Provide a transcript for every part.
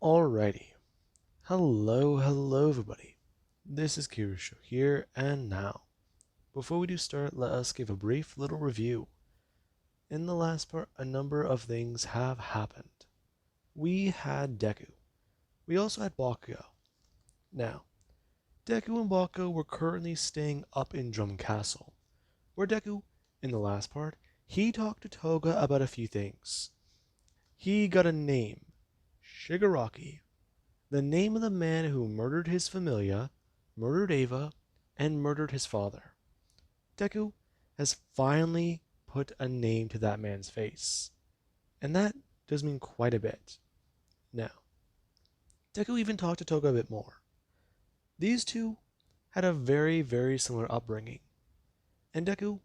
Alrighty. Hello everybody. This is Kirusho here and now. Before we do start, let us give a brief little review. In the last part, a number of things have happened. We had Deku. We also had Bakugo. Now, Deku and Bakugo were currently staying up in Drum Castle, where Deku, in the last part, he talked to Toga about a few things. He got a name, Shigaraki, the name of the man who murdered his familia, murdered Eva, and murdered his father. Deku has finally put a name to that man's face, and that does mean quite a bit. Now, Deku even talked to Toga a bit more. These two had a very similar upbringing, and Deku,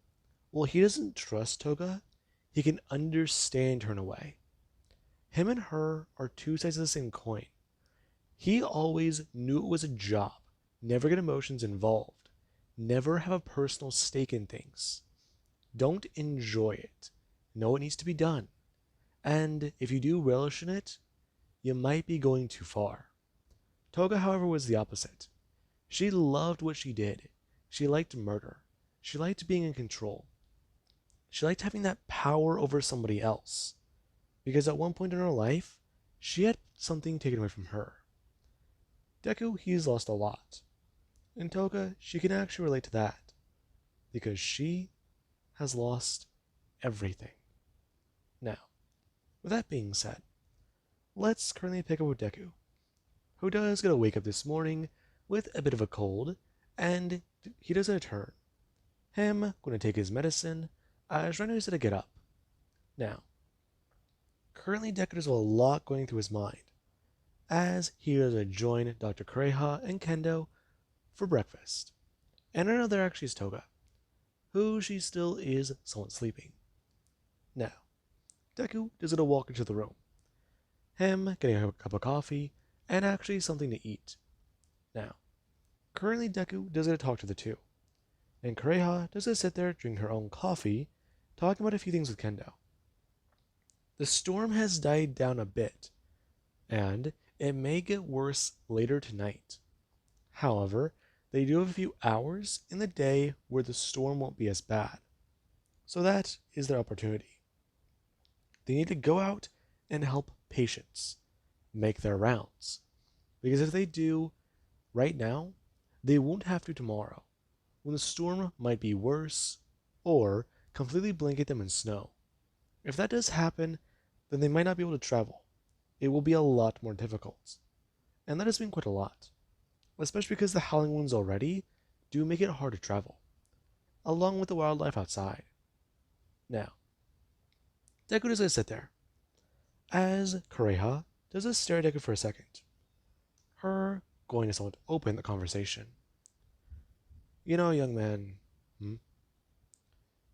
well, he doesn't trust Toga, he can understand her in a way. Him and her are two sides of the same coin. He always knew it was a job, never get emotions involved, never have a personal stake in things. Don't enjoy it. Know it needs to be done. And if you do relish in it, you might be going too far. Toga, however, was the opposite. She loved what she did. She liked murder. She liked being in control. She liked having that power over somebody else. Because at one point in her life, she had something taken away from her. Deku, he's lost a lot. And Toga, she can actually relate to that. Because she has lost everything. Now, with that being said, let's currently pick up with Deku, who does get to wake up this morning with a bit of a cold, and he does a turn. Him going to take his medicine, as right now he's going to get up. Now, currently Deku has a lot going through his mind, as he does join Dr. Kureha and Kendo for breakfast. And I know there actually is Toga, who she still is somewhat sleeping. Now, Deku does get to walk into the room. Him getting a cup of coffee and actually something to eat. Now, currently Deku does get to talk to the two. And Kureha does get to sit there drinking her own coffee, talking about a few things with Kendo. The storm has died down a bit, and it may get worse later tonight. However, they do have a few hours in the day where the storm won't be as bad. So that is their opportunity. They need to go out and help patients make their rounds. Because if they do right now, they won't have to tomorrow, when the storm might be worse or completely blanket them in snow. If that does happen, then they might not be able to travel. It will be a lot more difficult. And that has been quite a lot. Especially because the howling winds already do make it hard to travel, along with the wildlife outside. Now, Deku does sit there, as Kureha does stare at Deku for a second, her going to somewhat open the conversation. You know, young man,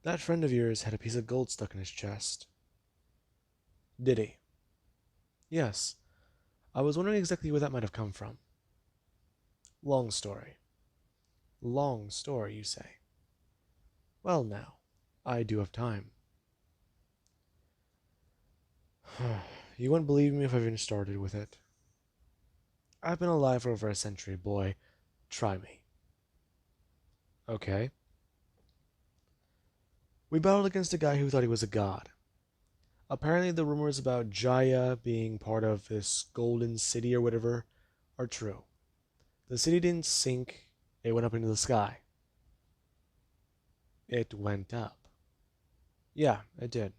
that friend of yours had a piece of gold stuck in his chest. Did he? Yes. I was wondering exactly where that might have come from. Long story. Long story, you say? Well now, I do have time. You wouldn't believe me if I even started with it. I've been alive for over a century, boy. Try me. Okay. We battled against a guy who thought he was a god. Apparently the rumors about Jaya being part of this golden city or whatever are true. The city didn't sink, it went up into the sky. It went up. Yeah, it did.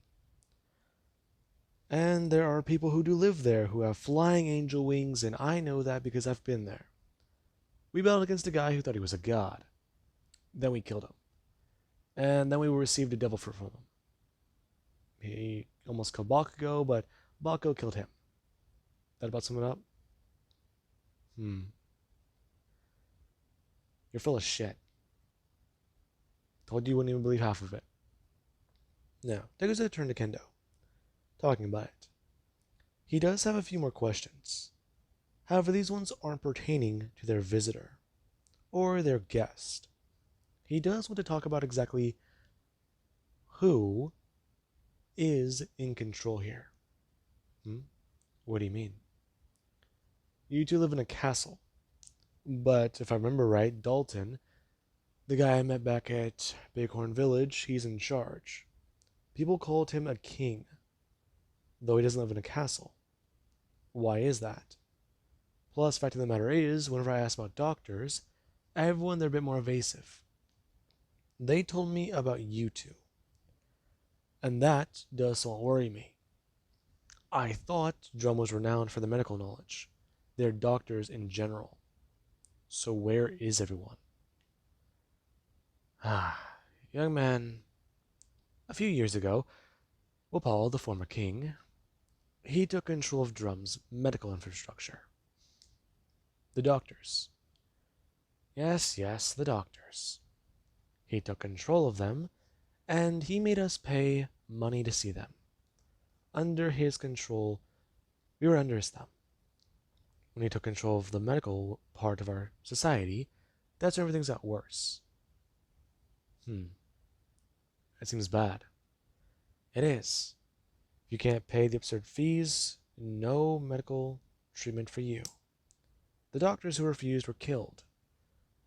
And there are people who do live there who have flying angel wings, and I know that because I've been there. We battled against a guy who thought he was a god. Then we killed him. And then we received a devil fruit from him. He almost killed Bakugo, but Bakugo killed him. That about sum it up? You're full of shit. Told you wouldn't even believe half of it. Now, Deku's turn to Kendo, talking about it. He does have a few more questions. However, these ones aren't pertaining to their visitor or their guest. He does want to talk about exactly who is in control here. What do you mean? You two live in a castle. But if I remember right, Dalton, the guy I met back at Bighorn Village, he's in charge. People called him a king, though he doesn't live in a castle. Why is that? Plus, fact of the matter is, whenever I ask about doctors, everyone they're a bit more evasive. They told me about you two, and that does somewhat worry me. I thought Drum was renowned for their medical knowledge. They're doctors in general. So where is everyone? Young man, a few years ago, Wapal, the former king, he took control of Drum's medical infrastructure. The doctors. Yes, the doctors. He took control of them, and he made us pay money to see them. Under his control, we were under his thumb. When he took control of the medical part of our society, that's when everything's got worse. That seems bad. It is. If you can't pay the absurd fees, no medical treatment for you. The doctors who refused were killed.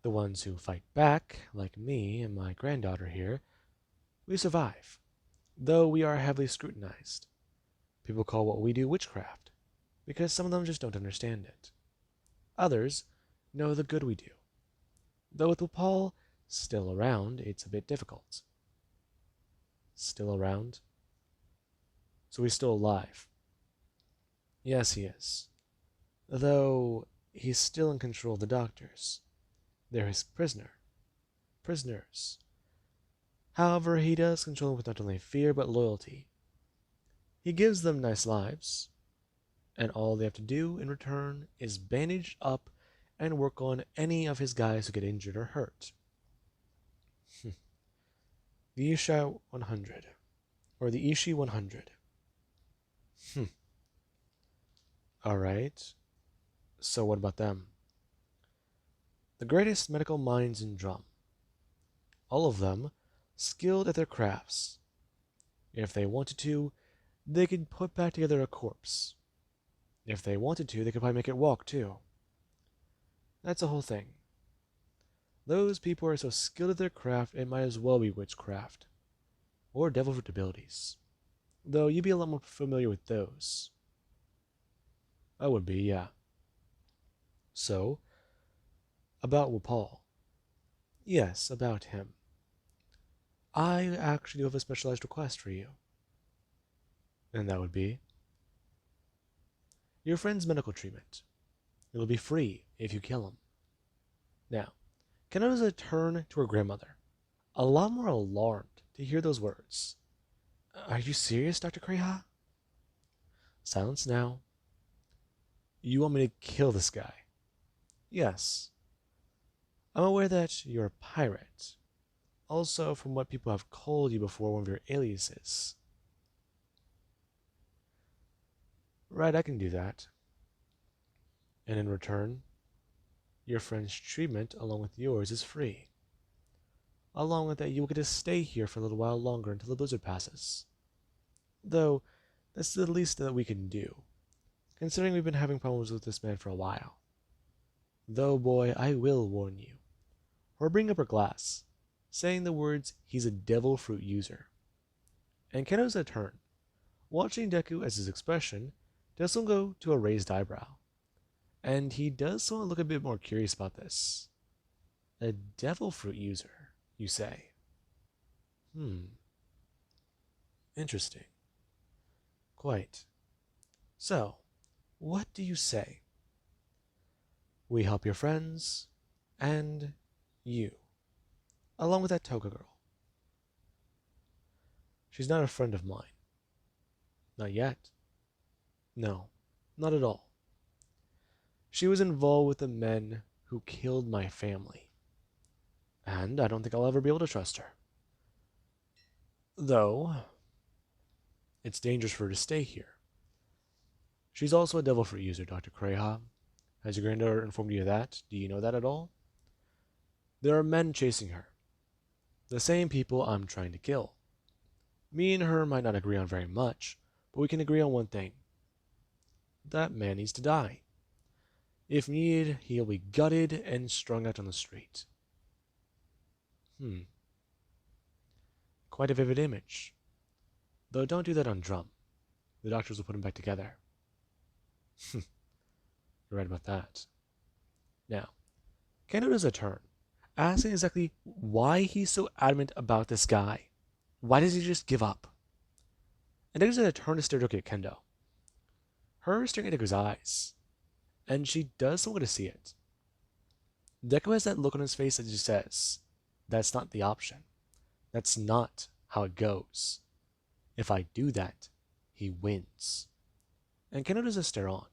The ones who fight back, like me and my granddaughter here, we survive, though we are heavily scrutinized. People call what we do witchcraft, because some of them just don't understand it. Others know the good we do. Though with Paul still around, it's a bit difficult. Still around? So he's still alive. Yes, he is. Though he's still in control of the doctors. They're his prisoners. However, he does control them with not only fear, but loyalty. He gives them nice lives, and all they have to do in return is bandage up and work on any of his guys who get injured or hurt. The Isha 100, or the Ishi 100. Alright, so what about them? The greatest medical minds in Drum. All of them skilled at their crafts. If they wanted to, they could put back together a corpse. If they wanted to, they could probably make it walk too. That's the whole thing. Those people are so skilled at their craft, it might as well be witchcraft. Or devil fruit abilities. Though you'd be a lot more familiar with those. I would be, yeah. So, about Wapal. Yes, about him. I actually do have a specialized request for you. And that would be your friend's medical treatment. It'll be free if you kill him. Now, Kenoza turned to her grandmother, a lot more alarmed to hear those words. Are you serious, Dr. Kreha? Silence now. You want me to kill this guy? Yes. I'm aware that you're a pirate. Also, from what people have called you before, one of your aliases. Right, I can do that. And in return, your friend's treatment, along with yours, is free. Along with that, you will get to stay here for a little while longer until the blizzard passes. Though, that's the least that we can do, considering we've been having problems with this man for a while. Though, boy, I will warn you. Or bring up her glass, saying the words, he's a devil fruit user. And Kenoza turned, watching Deku as his expression doesn't go to a raised eyebrow. And he does somewhat look a bit more curious about this. A devil fruit user, you say? Interesting. Quite. So, what do you say? We help your friends, and you, along with that Toga girl. She's not a friend of mine. Not yet. No, not at all. She was involved with the men who killed my family. And I don't think I'll ever be able to trust her. Though, it's dangerous for her to stay here. She's also a devil fruit user, Dr. Kreha. Has your granddaughter informed you of that? Do you know that at all? There are men chasing her. The same people I'm trying to kill. Me and her might not agree on very much, but we can agree on one thing. That man needs to die. If needed, he'll be gutted and strung out on the street. Hmm, quite a vivid image. Though don't do that on drum. The doctors will put him back together. You're right about that. Now, Kendo does a turn, asking exactly why he's so adamant about this guy. Why does he just give up? And Deku does a turn to stare directly at Kendo. Her staring at Deku's eyes, and she does want to see it. Deku has that look on his face that just says, that's not the option. That's not how it goes. If I do that, he wins. And Kendo does a stare on.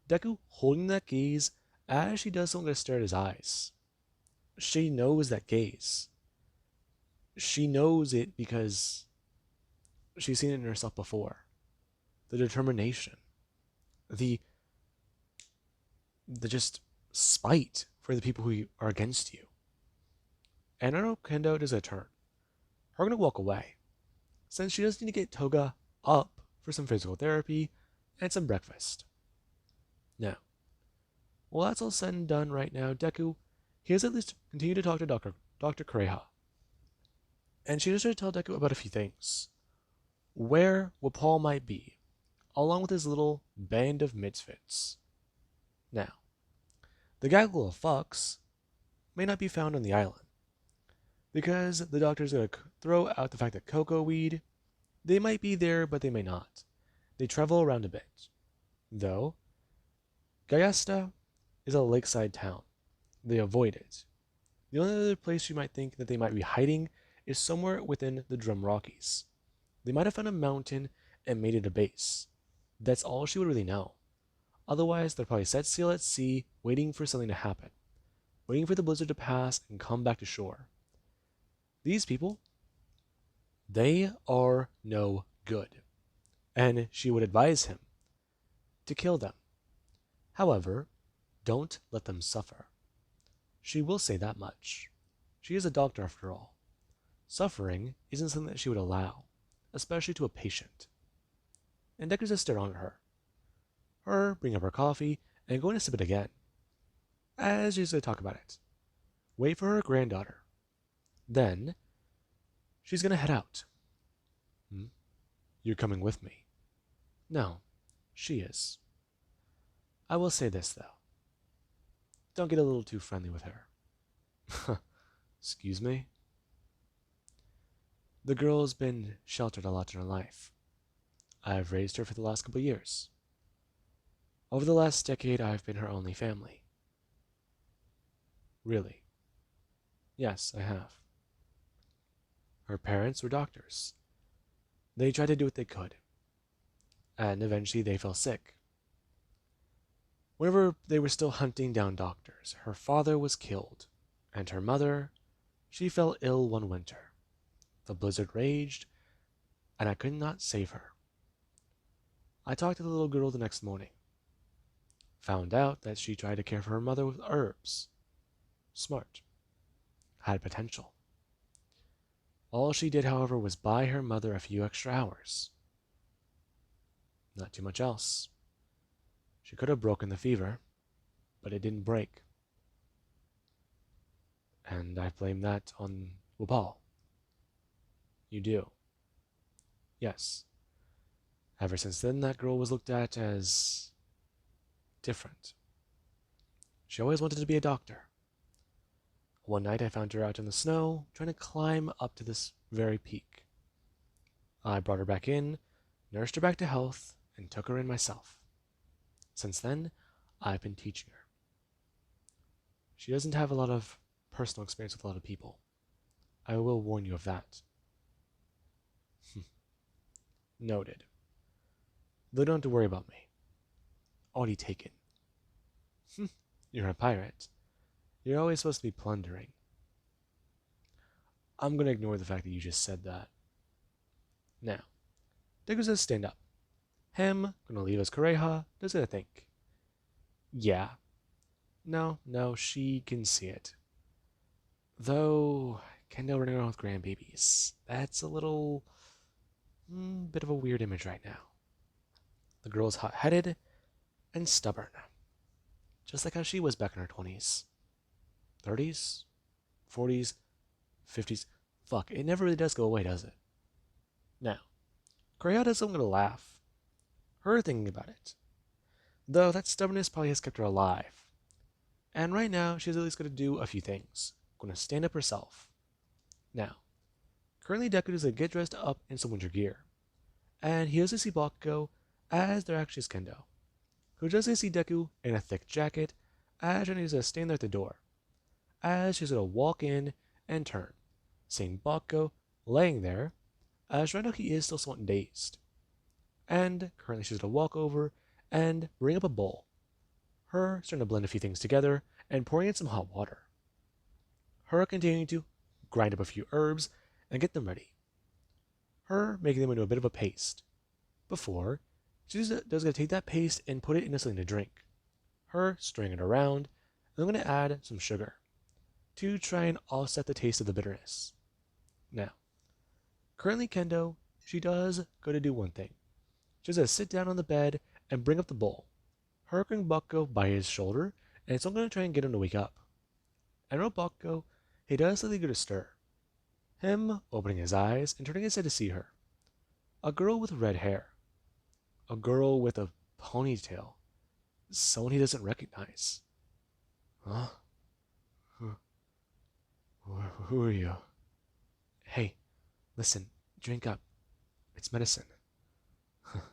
Deku holding that gaze as she does want to stare at his eyes. She knows that gaze. She knows it because she's seen it in herself before. The determination. The just spite for the people who are against you. And I know Kendo does a turn. Her gonna walk away, since she does need to get Toga up for some physical therapy and some breakfast. Now, well, that's all said and done right now. Deku, he has at least continued to talk to Dr. Kureha. And she just tried to tell Deku about a few things. Where Paul might be, along with his little band of misfits. Now, the gaggle of fucks may not be found on the island, because the doctor's going to throw out the fact that cocoa weed, they might be there, but they may not. They travel around a bit. Though, Gayasta is a lakeside town. They avoid it. The only other place you might think that they might be hiding is somewhere within the Drum Rockies. They might have found a mountain and made it a base. That's all she would really know. Otherwise, they're probably set sail at sea, waiting for something to happen. Waiting for the blizzard to pass and come back to shore. These people, they are no good. And she would advise him to kill them. However, don't let them suffer. She will say that much. She is a doctor after all. Suffering isn't something that she would allow, especially to a patient. And Deku just stared on at her. Her bring up her coffee and going to sip it again. As she's going to talk about it. Wait for her granddaughter. Then, she's going to head out. You're coming with me. No, she is. I will say this, though. Don't get a little too friendly with her. Excuse me? The girl's been sheltered a lot in her life. I've raised her for the last couple of years. Over the last decade, I've been her only family. Really? Yes, I have. Her parents were doctors. They tried to do what they could. And eventually they fell sick. Whenever they were still hunting down doctors, her father was killed, and her mother, she fell ill one winter. The blizzard raged, and I could not save her. I talked to the little girl the next morning. Found out that she tried to care for her mother with herbs. Smart. Had potential. All she did, however, was buy her mother a few extra hours. Not too much else. She could have broken the fever, but it didn't break. And I blame that on Wupal. You do. Yes. Ever since then, that girl was looked at as different. She always wanted to be a doctor. One night I found her out in the snow, trying to climb up to this very peak. I brought her back in, nursed her back to health, and took her in myself. Since then, I've been teaching her. She doesn't have a lot of personal experience with a lot of people. I will warn you of that. Noted. Though don't have to worry about me. Already taken. You're a pirate. You're always supposed to be plundering. I'm going to ignore the fact that you just said that. Now, Deku says stand up. Him, gonna leave as Kureha, does gonna think. Yeah. No, she can see it. Though, Kendo running around with grandbabies. That's a little... bit of a weird image right now. The girl's hot-headed and stubborn. just like how she was back in her 20s, 30s, 40s, 50s. Fuck, it never really does go away, does it? Now, Korea does something to laugh. Her thinking about it. Though that stubbornness probably has kept her alive. And right now, she's at least going to do a few things. Going to stand up herself. Now, currently Deku is going to get dressed up in some winter gear. And he doesn't see Bakugo as there actually is Kendo, who does see Deku in a thick jacket as she's going to stand there at the door. As she's going to walk in and turn, seeing Bakugo laying there, as right now he is still somewhat dazed. And currently she's going to walk over and bring up a bowl. Her starting to blend a few things together and pouring in some hot water. Her continuing to grind up a few herbs and get them ready. Her making them into a bit of a paste. Before, she's going to take that paste and put it into something to drink. Her stirring it around, and I'm going to add some sugar to try and offset the taste of the bitterness. Now, currently Kendo, she does go to do one thing. She's going to sit down on the bed and bring up the bowl. Her grabbing Bakugo by his shoulder, and so I'm going to try and get him to wake up. And with Bakugo, he does something good to stir. Him opening his eyes and turning his head to see her. A girl with red hair. A girl with a ponytail. Someone he doesn't recognize. Huh? Who are you? Hey, listen, drink up. It's medicine.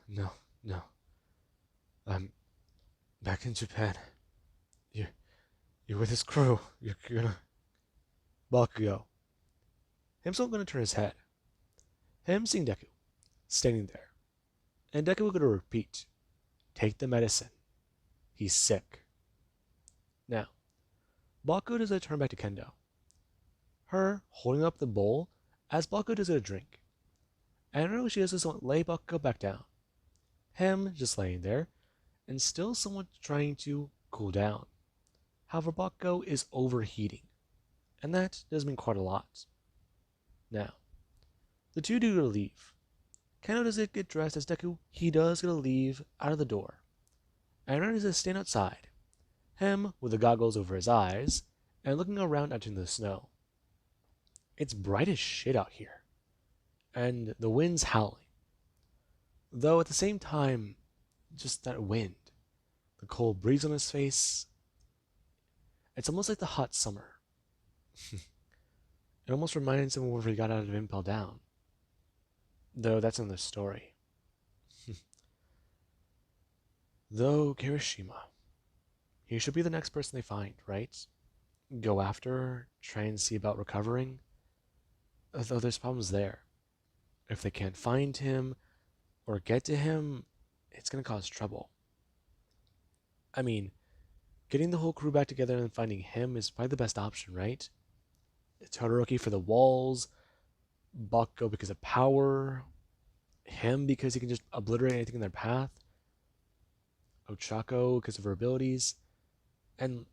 No. I'm back in Japan. You're with his crew. You're gonna... Bakugo. Him still gonna turn his head. Him seeing Deku, standing there. And Deku will gonna repeat. Take the medicine. He's sick. Now, Bakugo does a turn back to Kendo. Her holding up the bowl as Bakugo does a drink. And I know she does this one, lay Bakugo back down. Him just laying there, and still somewhat trying to cool down. However, Bakugo is overheating, and that does mean quite a lot. Now, the two do go to leave. Kendo does get dressed as Deku, he does get to leave out of the door. And Aaron does stand outside, him with the goggles over his eyes, and looking around out into the snow. It's bright as shit out here, and the wind's howling. Though at the same time, just that wind, the cold breeze on his face, it's almost like the hot summer. It almost reminds him of when he got out of Impel Down. Though that's another story. Though Kirishima, he should be the next person they find, right? Go after, try and see about recovering. Though there's problems there. If they can't find him or get to him, it's going to cause trouble. I mean, getting the whole crew back together and finding him is probably the best option, right? Todoroki for the walls, Bakugo because of power, him because he can just obliterate anything in their path, Ochako because of her abilities, and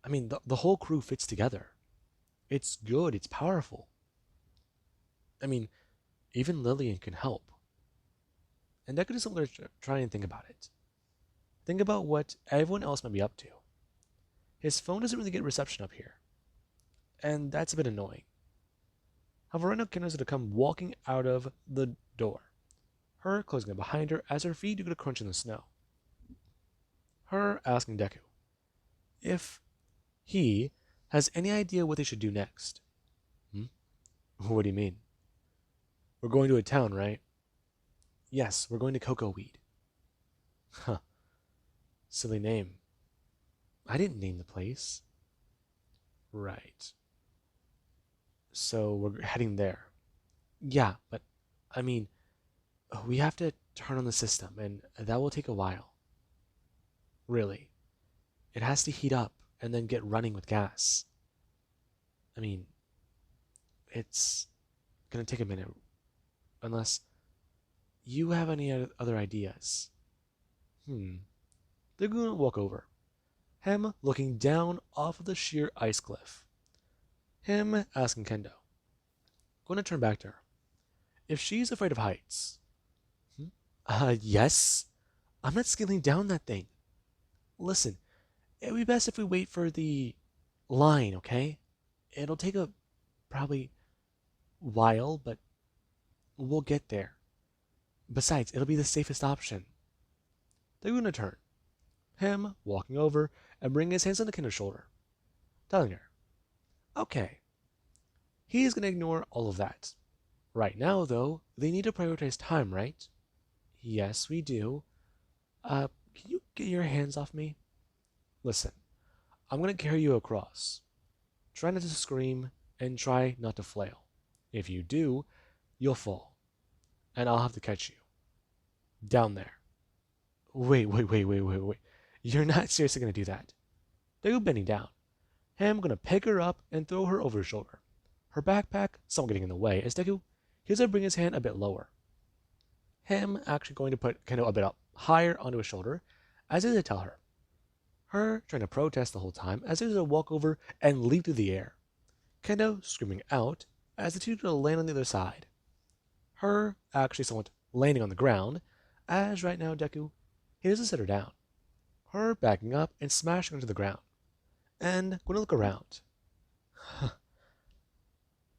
I mean, the whole crew fits together. It's good, it's powerful. I mean, even Lillian can help. And Deku is something to try and think about it. Think about what everyone else might be up to. His phone doesn't really get reception up here. And that's a bit annoying. However, right now Kendo's going to come walking out of the door. Her closing it behind her as her feet do get a crunch in the snow. Her asking Deku if he has any idea what they should do next. What do you mean? We're going to a town, right? Yes, we're going to Cocoa Weed. Huh. Silly name. I didn't name the place. Right. So we're heading there. Yeah, but I mean, we have to turn on the system, and that will take a while. Really. It has to heat up and then get running with gas. I mean, it's gonna take a minute. Unless you have any other ideas. They're gonna walk over. Him looking down off of the sheer ice cliff. Him asking Kendo. Going to turn back to her. If she's afraid of heights. Yes. I'm not scaling down that thing. Listen, It would be best if we wait for the line, okay? It'll take a probably while, but we'll get there. Besides, it'll be the safest option. They're gonna turn. Him walking over and bringing his hands on the Kinder's shoulder, telling her, okay, he's gonna ignore all of that. Right now, though, they need to prioritize time, right? Yes, we do. Can you get your hands off me? Listen, I'm gonna carry you across. Try not to scream and try not to flail. If you do, you'll fall, and I'll have to catch you. Down there. Wait. You're not seriously gonna do that. Deku bending down. Ham gonna pick her up and throw her over his shoulder. Her backpack, somewhat getting in the way, as Deku, he's gonna bring his hand a bit lower. Him actually going to put Kendo a bit up higher onto his shoulder, as if to tell her. Her trying to protest the whole time, as if to walk over and leap through the air. Kendo screaming out, as the two to land on the other side. Her actually somewhat landing on the ground, as right now Deku, he doesn't set her down. Her backing up and smashing onto the ground. And going to look around.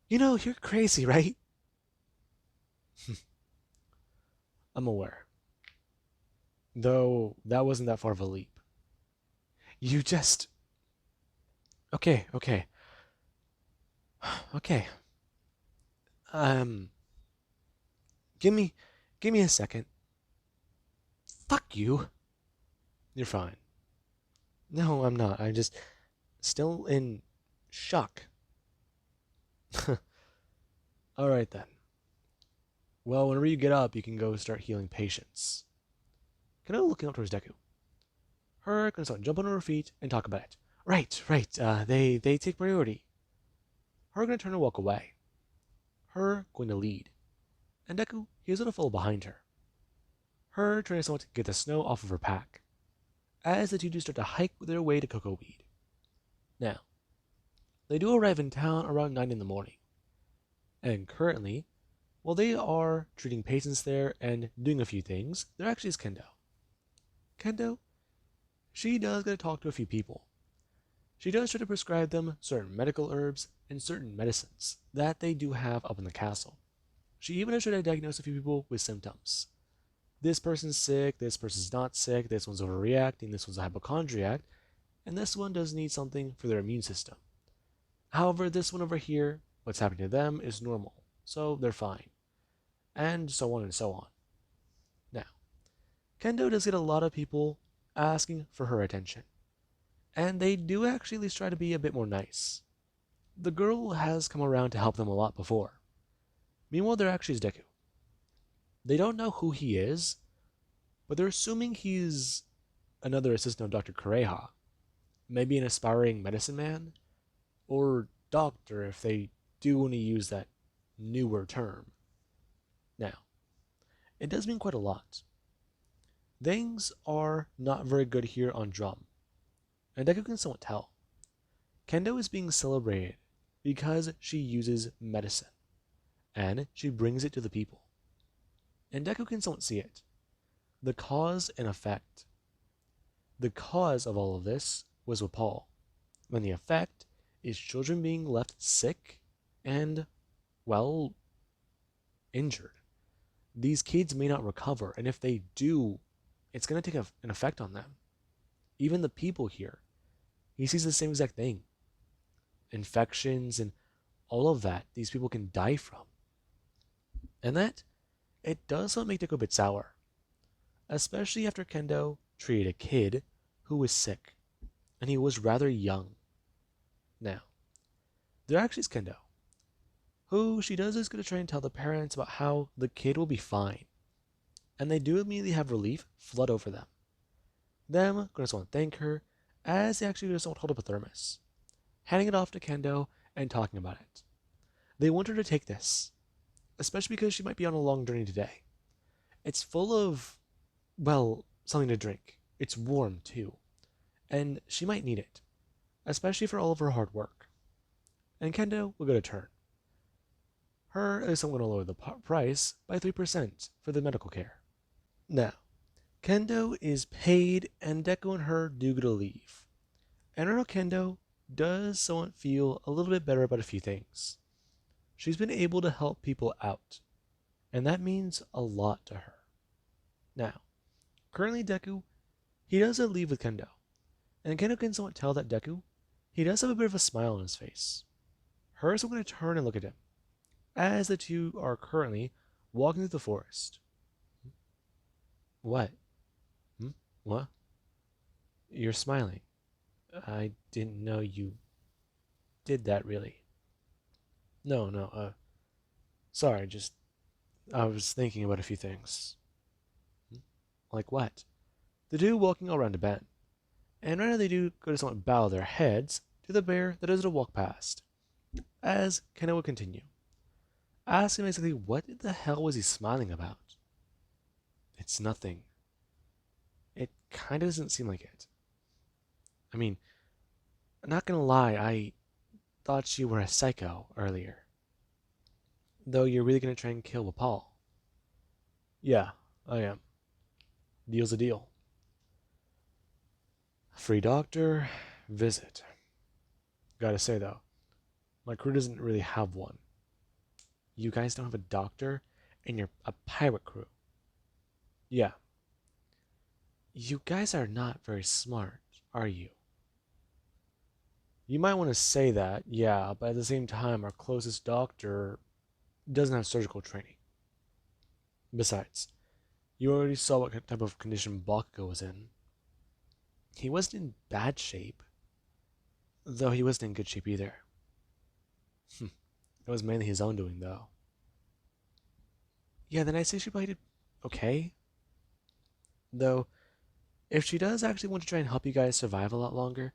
You know, you're crazy, right? I'm aware. Though that wasn't that far of a leap. You just. Okay. Okay. Um. Give me a second. Fuck you. You're fine. No, I'm not. I'm just still in shock. Alright then. Well, whenever you get up, you can go start healing patients. Kano looking up towards Deku. Her gonna start jumping on her feet and talk about it. Right. They take priority. Her gonna turn and walk away. Her going to lead. And Deku, he's gonna follow behind her. Her trying to somewhat get the snow off of her pack. As the two do start to hike their way to Cocoa Weed. Now, they do arrive in town around 9 in the morning. And currently, while they are treating patients there and doing a few things, there actually is Kendo. Kendo, she does get to talk to a few people. She does try to prescribe them certain medical herbs and certain medicines that they do have up in the castle. She even has tried to diagnose a few people with symptoms. This person's sick, this person's not sick, this one's overreacting, this one's a hypochondriac, and this one does need something for their immune system. However, this one over here, what's happening to them is normal, so they're fine. And so on and so on. Now, Kendo does get a lot of people asking for her attention. And they do actually at least try to be a bit more nice. The girl has come around to help them a lot before. Meanwhile, there actually is Deku. They don't know who he is, but they're assuming he's another assistant of Dr. Kureha. Maybe an aspiring medicine man? Or doctor if they do want to use that newer term. Now, it does mean quite a lot. Things are not very good here on Drum, and Deku can somewhat tell. Kendo is being celebrated because she uses medicine, and she brings it to the people. And Deku can somewhat see it. The cause and effect. The cause of all of this was with Paul, and the effect is children being left sick and, well, injured. These kids may not recover, and if they do, it's going to take an effect on them. Even the people here, he sees the same exact thing. Infections and all of that, these people can die from. And that, it does not make Deku a bit sour. Especially after Kendo treated a kid who was sick, and he was rather young. Now, there actually is Kendo, who she does is going to try and tell the parents about how the kid will be fine. And they do immediately have relief flood over them. Them going to want to thank her, as they actually just hold up a thermos, handing it off to Kendo and talking about it. They want her to take this, especially because she might be on a long journey today. It's full of, well, something to drink. It's warm too, and she might need it, especially for all of her hard work. And Kendo will get a turn. Her is someone going to lower the price by 3% for the medical care. Now, Kendo is paid and Deku and her do get a leave. And Ero Kendo does somewhat feel a little bit better about a few things. She's been able to help people out, and that means a lot to her. Now, currently Deku, he doesn't leave with Kendo, and Kendo can somewhat tell that Deku, he does have a bit of a smile on his face. Her is going to turn and look at him, as the two are currently walking through the forest. What? Hmm? What? You're smiling. I didn't know you did that, really. No, no, sorry, just, I was thinking about a few things. Hmm? Like what? The two walking around a bend, and right now they do go to somewhat bow their heads to the bear that is to walk past. As Kendo will continue, asking basically what the hell was he smiling about? It's nothing. It kinda doesn't seem like it. I mean, I'm not gonna lie, I thought you were a psycho earlier. Though you're really gonna try and kill Paul. Yeah, I am. Deal's a deal. Free doctor, visit. Gotta say though, my crew doesn't really have one. You guys don't have a doctor, and you're a pirate crew. Yeah. You guys are not very smart, are you? You might want to say that, yeah, but at the same time, our closest doctor doesn't have surgical training. Besides, you already saw what type of condition Bakugo was in. He wasn't in bad shape, though he wasn't in good shape either. It was mainly his own doing, though. Yeah, then I say she probably did okay. Though, if she does actually want to try and help you guys survive a lot longer,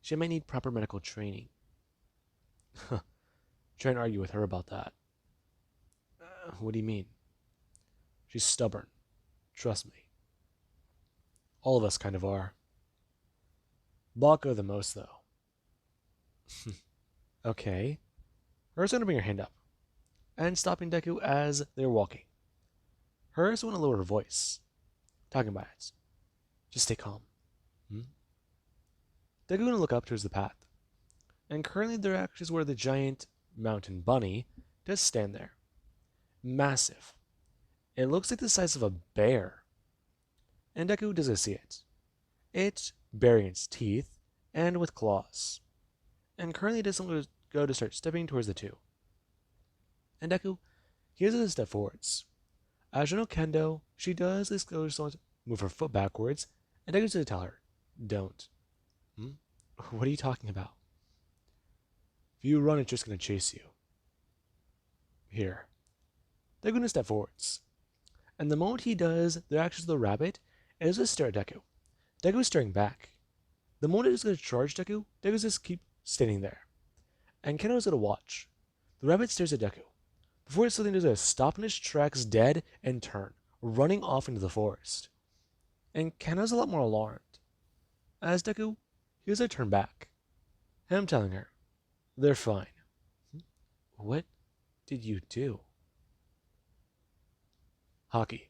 she might need proper medical training. Try and argue with her about that. What do you mean? She's stubborn. Trust me. All of us kind of are. Bakugo the most, though. Okay. Hers gonna bring her hand up, and stopping Deku as they're walking. Hers want to lower her voice, talking about it. Just stay calm. Deku gonna look up towards the path, and currently there actually is where the giant mountain bunny does stand there. Massive. It looks like the size of a bear. And Deku doesn't see it. It's baring its teeth and with claws. And currently doesn't go to start stepping towards the two. And Deku, he does a step forwards. As you know, Kendo, she does this go to move her foot backwards, and Deku to tell her, don't. What are you talking about? If you run, it's just going to chase you. Here. They're going to step forwards. And the moment he does, the actions of the rabbit, it is to stare at Deku. Deku is staring back. The moment it is going to charge Deku, Deku just keep standing there. And Kendo is going to watch. The rabbit stares at Deku. Before it suddenly does a stop in his tracks dead and turn, running off into the forest. And Kendo's a lot more alarmed. As Deku, he does a turn back. And I'm telling her, they're fine. What did you do? Hockey.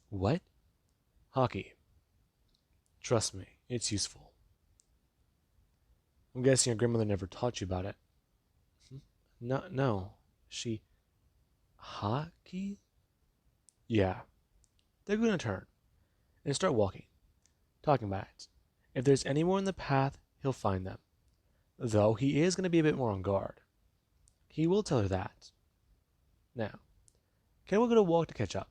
What? Hockey. Trust me, it's useful. I'm guessing your grandmother never taught you about it. No. She... Hockey? Yeah. They're going to turn and start walking, talking about it. If there's anyone in the path, he'll find them. Though he is going to be a bit more on guard. He will tell her that. Now, Ken will go to walk to catch up.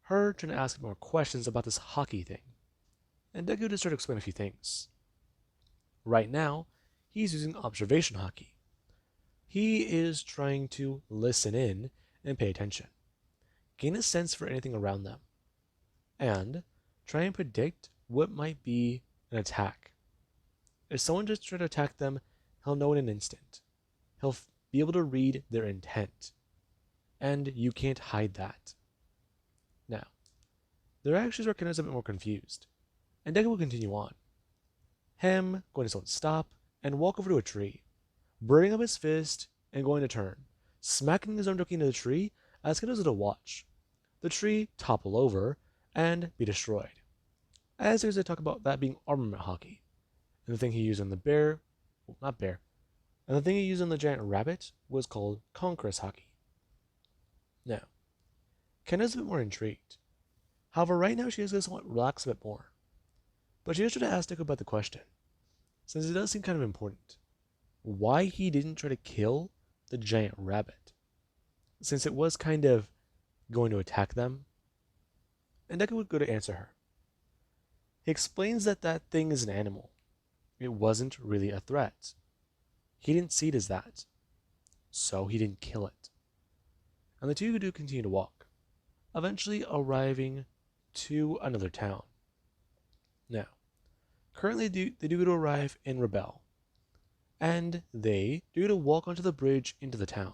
Her trying to ask more questions about this hockey thing. And Deku just started to explain a few things. Right now, he's using observation hockey. He is trying to listen in and pay attention. Gain a sense for anything around them. And try and predict what might be an attack. If someone just tries to attack them, he'll know in an instant. He'll be able to read their intent. And you can't hide that. Now, their actions are kind of a bit more confused. And Deku will continue on. Him going to stop and walk over to a tree, burning up his fist and going to turn, smacking his own donkey into the tree as Kendo's to watch. The tree topple over and be destroyed. As there's a talk about that being armament hockey. And the thing he used on the bear, well, not bear, and the thing he used on the giant rabbit was called Conqueror's Hockey. Now, Kenna's a bit more intrigued. However, right now she is going to somewhat relax a bit more. But she does try to ask Deku about the question, since it does seem kind of important. Why he didn't try to kill the giant rabbit, since it was kind of going to attack them. And Deku would go to answer her. He explains that that thing is an animal. It wasn't really a threat. He didn't see it as that. So he didn't kill it. And the two do continue to walk, eventually arriving to another town. Now, currently they do arrive in Rebel, and they do walk onto the bridge into the town.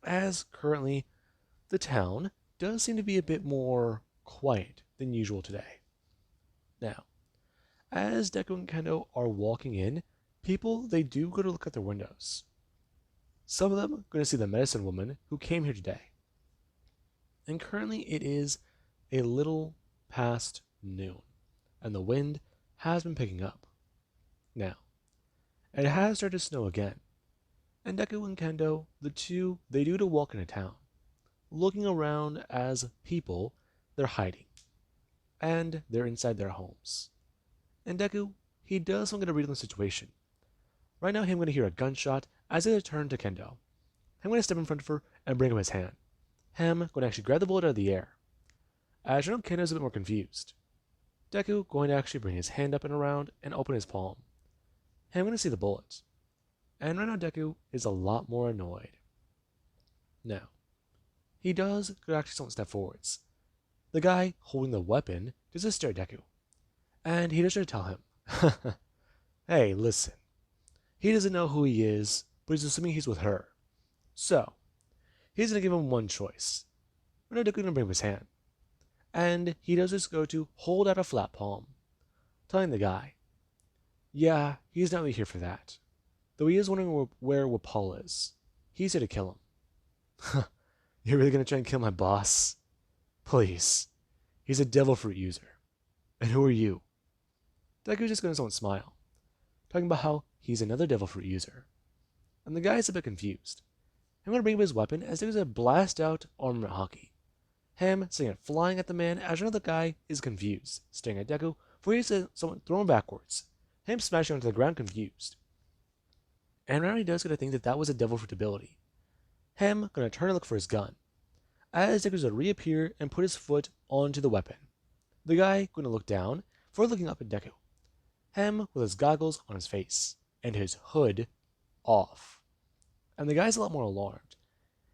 As currently, the town does seem to be a bit more quiet than usual today. Now, as Deku and Kendo are walking in, people, they do go to look at their windows. Some of them are going to see the medicine woman who came here today. And currently it is a little past noon, and the wind has been picking up. Now, it has started to snow again, and Deku and Kendo, the two, they do walk into town, looking around as people, they're hiding, and they're inside their homes. And Deku, he does want to read on the situation. Right now, I'm going to hear a gunshot as I turn to Kendo. I'm going to step in front of her and bring up his hand. Him going to actually grab the bullet out of the air. As you know, Kendo's a bit more confused. Deku going to actually bring his hand up and around and open his palm. I'm going to see the bullet. And right now, Deku is a lot more annoyed. Now, he does go actually step forwards. The guy holding the weapon does just stare at Deku. And he does try to tell him, hey, listen. He doesn't know who he is, but he's assuming he's with her. So, he's going to give him one choice. Right now, Deku's going to bring up his hand. And he does just go to hold out a flat palm, telling the guy, yeah, he's not really here for that. Though he is wondering where Wapol is. He's here to kill him. You're really going to try and kill my boss? Please. He's a devil fruit user. And who are you? Deku's just going to somewhat smile, talking about how he's another devil fruit user. And the guy's a bit confused. I'm going to bring up his weapon as there's a blast out armament hockey. Him seeing it flying at the man as another guy is confused, staring at Deku, for he sees someone thrown backwards. Him smashing onto the ground confused. And now he does get to think that that was a devil fruit ability. Him going to turn and look for his gun, as Deku's going to reappear and put his foot onto the weapon. The guy going to look down before looking up at Deku. Him with his goggles on his face and his hood off. And the guy's a lot more alarmed.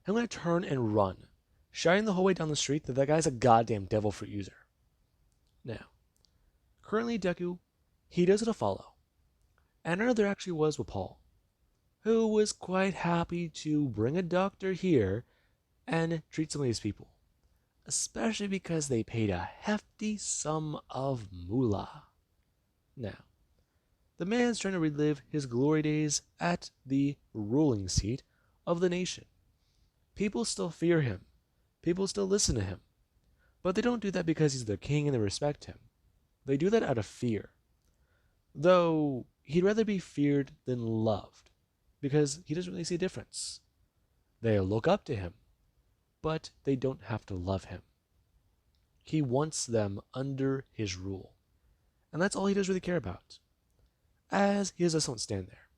I'm going to turn and run, shouting the whole way down the street that guy's a goddamn devil fruit user. Now, currently Deku, he does it a follow. And I know there actually was Wapol, who was quite happy to bring a doctor here and treat some of these people, especially because they paid a hefty sum of moolah. Now, the man's trying to relive his glory days at the ruling seat of the nation. People still fear him. People still listen to him. But they don't do that because he's their king and they respect him. They do that out of fear. Though he'd rather be feared than loved, because he doesn't really see a difference. They look up to him, but they don't have to love him. He wants them under his rule. And that's all he does really care about. As he does someone stand there.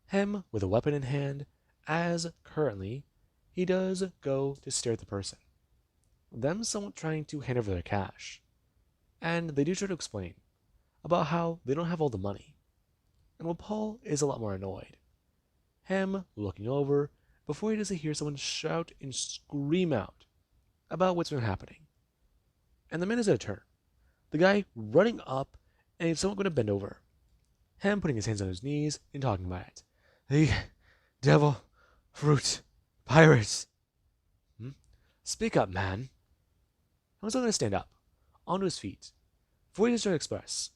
Him with a weapon in hand, as currently he does go to stare at the person. Them somewhat trying to hand over their cash. And they do try to explain about how they don't have all the money. And Paul is a lot more annoyed. Him looking over before he does hear someone shout and scream out about what's been happening. And the man is at a turn. The guy running up and he's somewhat going to bend over. Him putting his hands on his knees and talking about it. The devil, fruit, pirates. Speak up, man. I was going to stand up, onto his feet, before he just started to express.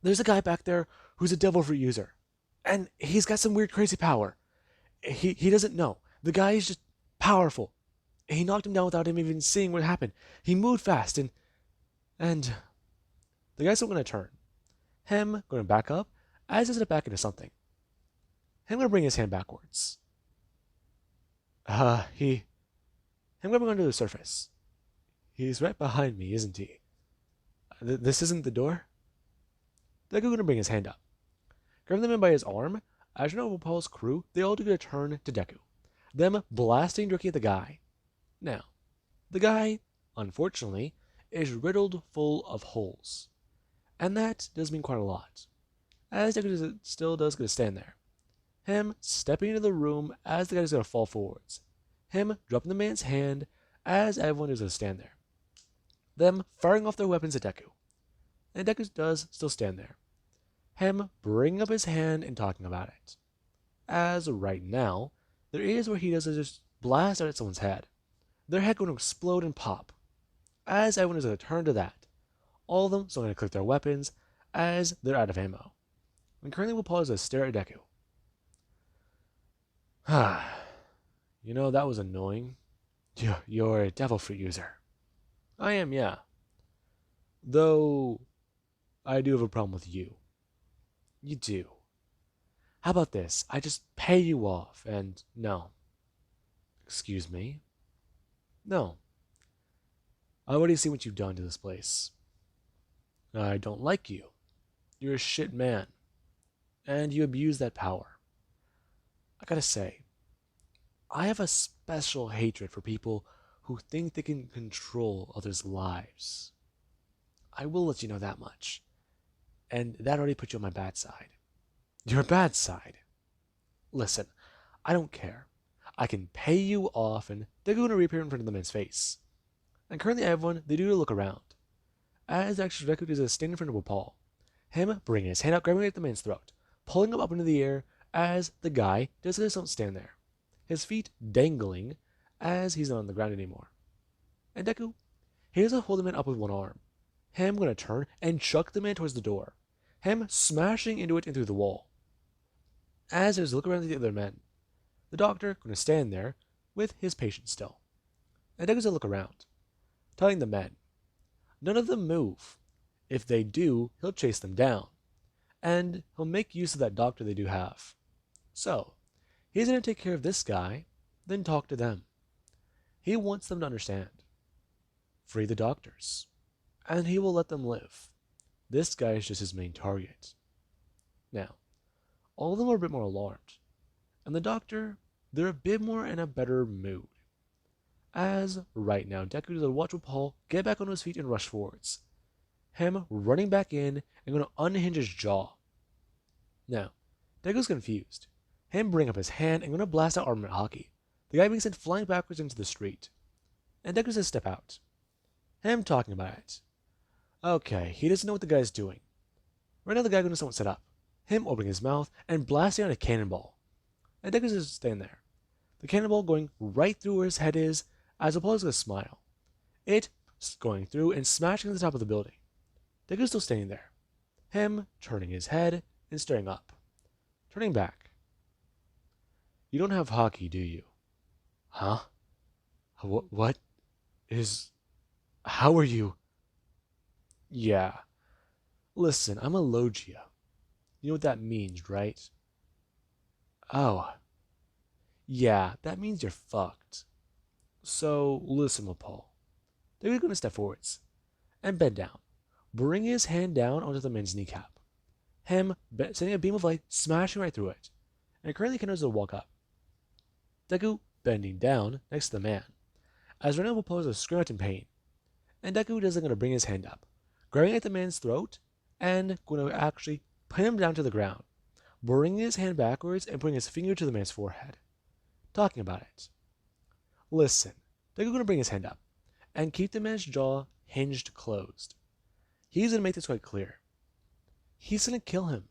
There's a guy back there who's a devil fruit user. And he's got some weird crazy power. He doesn't know. The guy is just powerful. He knocked him down without him even seeing what happened. He moved fast and the guy's still going to turn. Him going to back up as he step back into something. Him going to bring his hand backwards. Him going to the surface. He's right behind me, isn't he? This isn't the door? Deku going to bring his hand up. Grabbing the man by his arm, as you know, Paul's crew, they all do a turn to Deku. Them blasting directly at the guy. Now, the guy, unfortunately, is riddled full of holes. And that does mean quite a lot. As Deku still does get to stand there. Him stepping into the room as the guy is going to fall forwards. Him dropping the man's hand as everyone is going to stand there. Them firing off their weapons at Deku. And Deku does still stand there. Him bringing up his hand and talking about it. As right now, there is where he does just blast out at someone's head. Their head going to explode and pop. As everyone is going to turn to that. All of them still going to click their weapons as they're out of ammo. And currently we'll pause to stare at Deku. You know, that was annoying. You're a devil fruit user. I am, yeah. Though, I do have a problem with you. You do. How about this? I just pay you off, and no. Excuse me? No. I already see what you've done to this place. I don't like you. You're a shit man. And you abuse that power. I gotta say, I have a special hatred for people who think they can control others' lives. I will let you know that much. And that already puts you on my bad side. Your bad side? Listen, I don't care. I can pay you off and they're going to reappear in front of the man's face. And currently everyone, they do look around. As actually Deku is standing in front of Paul. Him bringing his hand out, grabbing at the man's throat, pulling him up into the air as the guy doesn't stand there. His feet dangling as he's not on the ground anymore. And Deku, he doesn't hold the man up with one arm. Him going to turn and chuck the man towards the door. Him smashing into it and through the wall. As there's a look around at the other men, the doctor going to stand there with his patient still. And Degu's going to look around, telling the men, none of them move. If they do, he'll chase them down. And he'll make use of that doctor they do have. So, he's going to take care of this guy, then talk to them. He wants them to understand. Free the doctors. And he will let them live. This guy is just his main target. Now, all of them are a bit more alarmed. And the doctor, they're a bit more in a better mood. As, right now, Deku does a watch with Paul get back on his feet and rush forwards. Him running back in and going to unhinge his jaw. Now, Deku's confused. Him bring up his hand and going to blast out armament hockey. The guy being sent flying backwards into the street. And Deku says step out. Him talking about it. Okay, he doesn't know what the guy's doing. Right now the guy going to someone set up. Him opening his mouth and blasting out a cannonball. And Deku's just staying there. The cannonball going right through where his head is as Apollo's going to smile. It going through and smashing the top of the building. Deku's still standing there. Him turning his head and staring up. Turning back. You don't have hockey, do you? Huh? What is... How are you? Yeah. Listen, I'm a Logia. You know what that means, right? Oh. Yeah, that means you're fucked. So, listen, Paul. They're going to step forwards and bend down. Bring his hand down onto the man's kneecap. Him sending a beam of light, smashing right through it. And currently continues to walk up. Deku bending down next to the man. As Renan will pose a scream out in pain. And Deku isn't going to bring his hand up, grabbing at the man's throat and going to actually pin him down to the ground, bringing his hand backwards and putting his finger to the man's forehead. Talking about it. Listen, Deku going to bring his hand up and keep the man's jaw hinged closed. He's going to make this quite clear. He's going to kill him.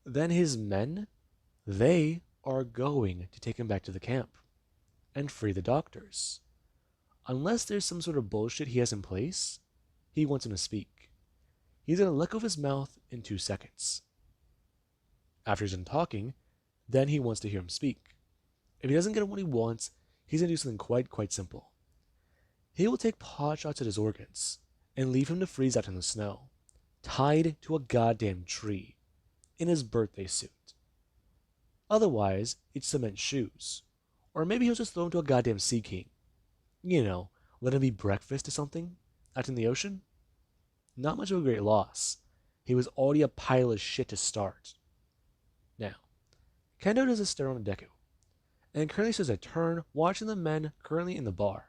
Then his men, they are going to take him back to the camp and free the doctors. Unless there's some sort of bullshit he has in place, he wants him to speak. He's going to let go of his mouth in 2 seconds. After he's done talking, then he wants to hear him speak. If he doesn't get what he wants, he's going to do something quite simple. He will take pot shots at his organs and leave him to freeze out in the snow, tied to a goddamn tree in his birthday suit. Otherwise, it's cement shoes. Or maybe he was just thrown to a goddamn sea king. You know, let him be breakfast or something out in the ocean. Not much of a great loss. He was already a pile of shit to start. Now, Kendo does a stare on Deku, and currently says a turn watching the men currently in the bar.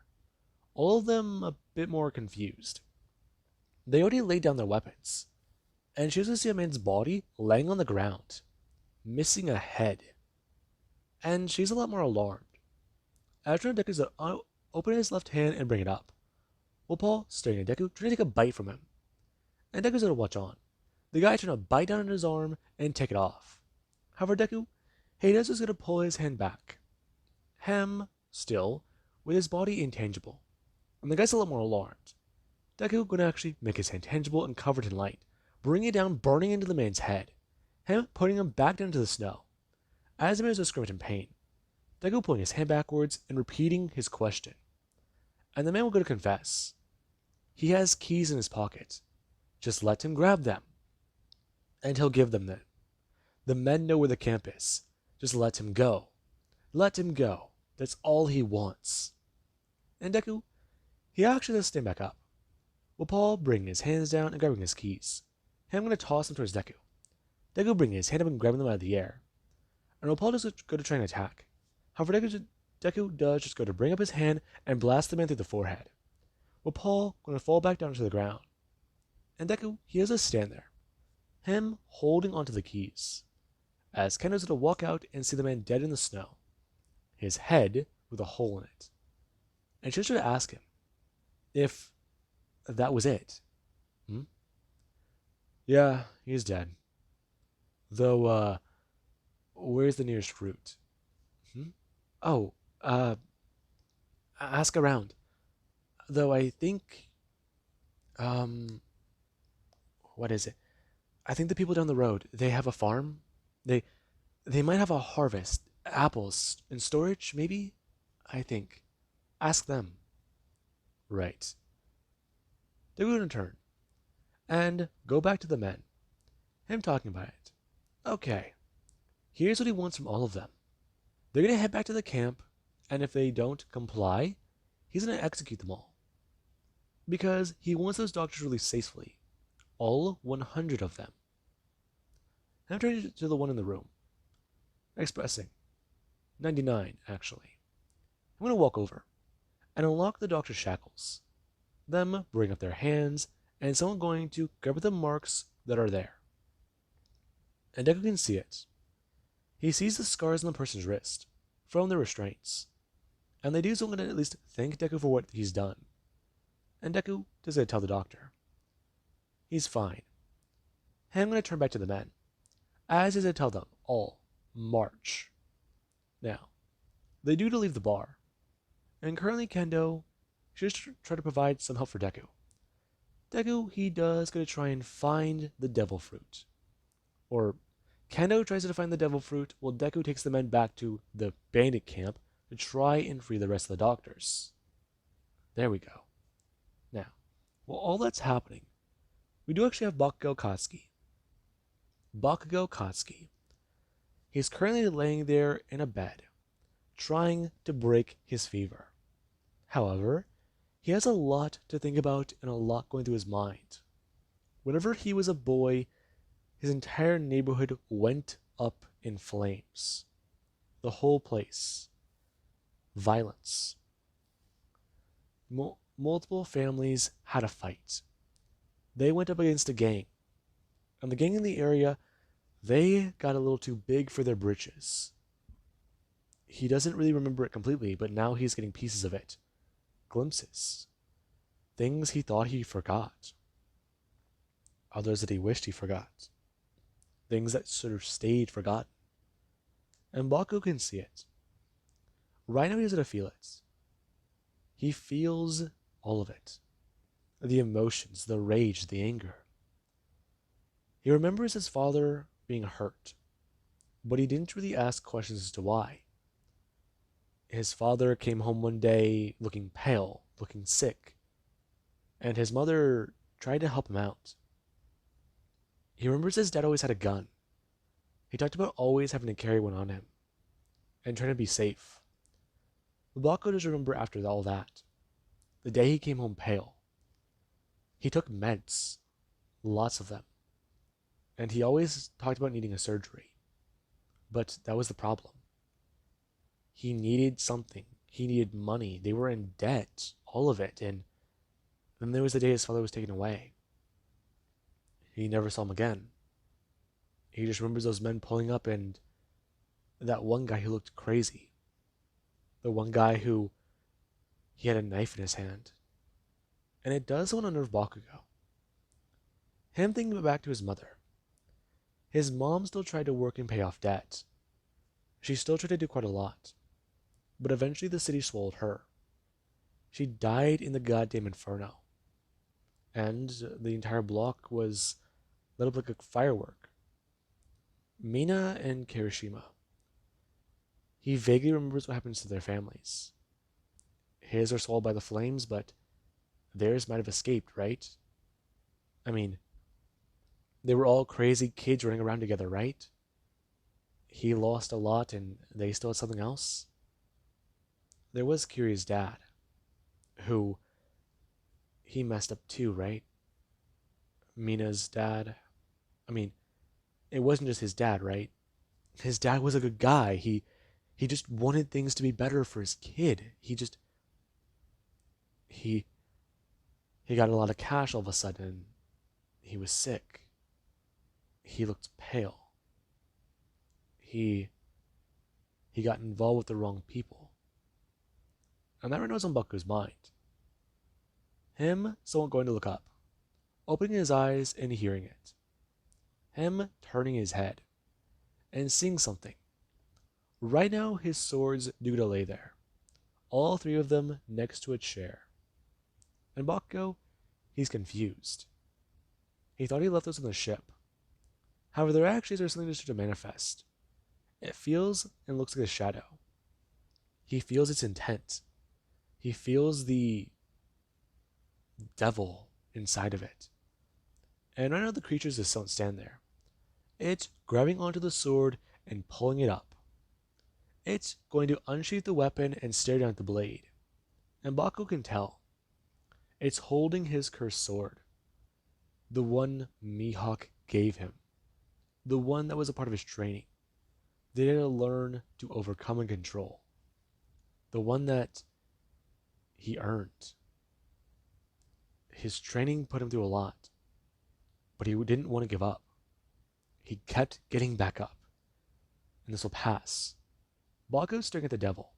All of them a bit more confused. They already laid down their weapons, and she doesn't see a man's body laying on the ground, missing a head. And she's a lot more alarmed. After Deku says, open his left hand and bring it up. Well, Paul, staring at Deku, trying to take a bite from him. And Deku's gonna watch on. The guy trying to bite down on his arm and take it off. However, Deku, he does is gonna pull his hand back. Hem, still, with his body intangible. And the guy's a lot more alarmed. Deku gonna actually make his hand tangible and covered in light, bringing it down, burning into the man's head. Him putting him back down to the snow. As the man is screaming in pain, Deku pulling his hand backwards and repeating his question. And the man will go to confess. He has keys in his pocket. Just let him grab them. And he'll give them then. The men know where the camp is. Just let him go. Let him go. That's all he wants. And Deku, he actually does stand back up. With Paul bringing his hands down and grabbing his keys. I'm going to toss them towards Deku. Deku bringing his hand up and grabbing them out of the air. And while Paul does go to try and attack. However, Deku does just go to bring up his hand and blast the man through the forehead. With Paul going to fall back down to the ground. And Deku, he has to stand there. Him holding onto the keys. As Kendo's going to walk out and see the man dead in the snow. His head with a hole in it. And she's going to ask him if that was it. Yeah, he's dead. Though, where's the nearest route? Oh, ask around. Though I think, what is it? I think the people down the road, they have a farm. They might have a harvest, apples in storage, maybe? I think. Ask them. Right. They're going to turn and go back to the men. Him talking about it. Okay. Here's what he wants from all of them. They're going to head back to the camp, and if they don't comply, he's going to execute them all. Because he wants those doctors released safely. All 100 of them. I'm turning to the one in the room. Expressing. 99, actually. I'm going to walk over and unlock the doctor's shackles. Them bring up their hands, and someone going to grab the marks that are there. And Deku can see it. He sees the scars on the person's wrist from the restraints. And they do something to at least thank Deku for what he's done. And Deku does tell the doctor. He's fine. And I'm going to turn back to the men. As is to tell them, all, march. Now, they do to leave the bar. And currently Kendo should just try to provide some help for Deku. Deku, he does going to try and find the devil fruit. Or Kendo tries to find the devil fruit while Deku takes the men back to the bandit camp to try and free the rest of the doctors. There we go. Now, while all that's happening, we do actually have Bakugo Katsuki. Bakugo Katsuki. He's currently laying there in a bed, trying to break his fever. However, he has a lot to think about and a lot going through his mind. Whenever he was a boy, his entire neighborhood went up in flames. The whole place. Violence. Multiple families had a fight. They went up against a gang. And the gang in the area, they got a little too big for their britches. He doesn't really remember it completely, but now he's getting pieces of it. Glimpses. Things he thought he forgot. Others that he wished he forgot. Things that sort of stayed forgotten. And Baku can see it. Right now he doesn't feel it. He feels all of it. The emotions, the rage, the anger. He remembers his father being hurt, but he didn't really ask questions as to why. His father came home one day looking pale, looking sick, and his mother tried to help him out. He remembers his dad always had a gun. He talked about always having to carry one on him and trying to be safe. Bako does remember after all that, the day he came home pale. He took meds, lots of them, and he always talked about needing a surgery. But that was the problem. He needed something. He needed money. They were in debt, all of it. And then there was the day his father was taken away. He never saw him again. He just remembers those men pulling up and that one guy who looked crazy. The one guy who he had a knife in his hand. And it does want to unnerve Bakugo. Him thinking back to his mother. His mom still tried to work and pay off debt. She still tried to do quite a lot. But eventually the city swallowed her. She died in the goddamn inferno. And the entire block was lit up like a firework. Mina and Kirishima. He vaguely remembers what happens to their families. His are swallowed by the flames, but theirs might have escaped, right? I mean, they were all crazy kids running around together, right? He lost a lot and they still had something else. There was Kiri's dad, who he messed up too, right? Mina's dad. I mean, it wasn't just his dad, right? His dad was a good guy. He just wanted things to be better for his kid. He got a lot of cash all of a sudden. He was sick. He looked pale. He got involved with the wrong people. And that right now is on Baku's mind. Him, someone going to look up. Opening his eyes and hearing it. Him turning his head. And seeing something. Right now, his swords do to lay there. All three of them next to a chair. And Bakugo, he's confused. He thought he left those on the ship. However, there actually is something to manifest. It feels and looks like a shadow. He feels its intent. He feels the devil inside of it. And right now the creatures just don't stand there. It's grabbing onto the sword and pulling it up. It's going to unsheath the weapon and stare down at the blade. And Bakugo can tell. It's holding his cursed sword. The one Mihawk gave him. The one that was a part of his training. They had to learn to overcome and control. The one that he earned. His training put him through a lot. But he didn't want to give up. He kept getting back up. And this will pass. Bakugo's staring at the devil.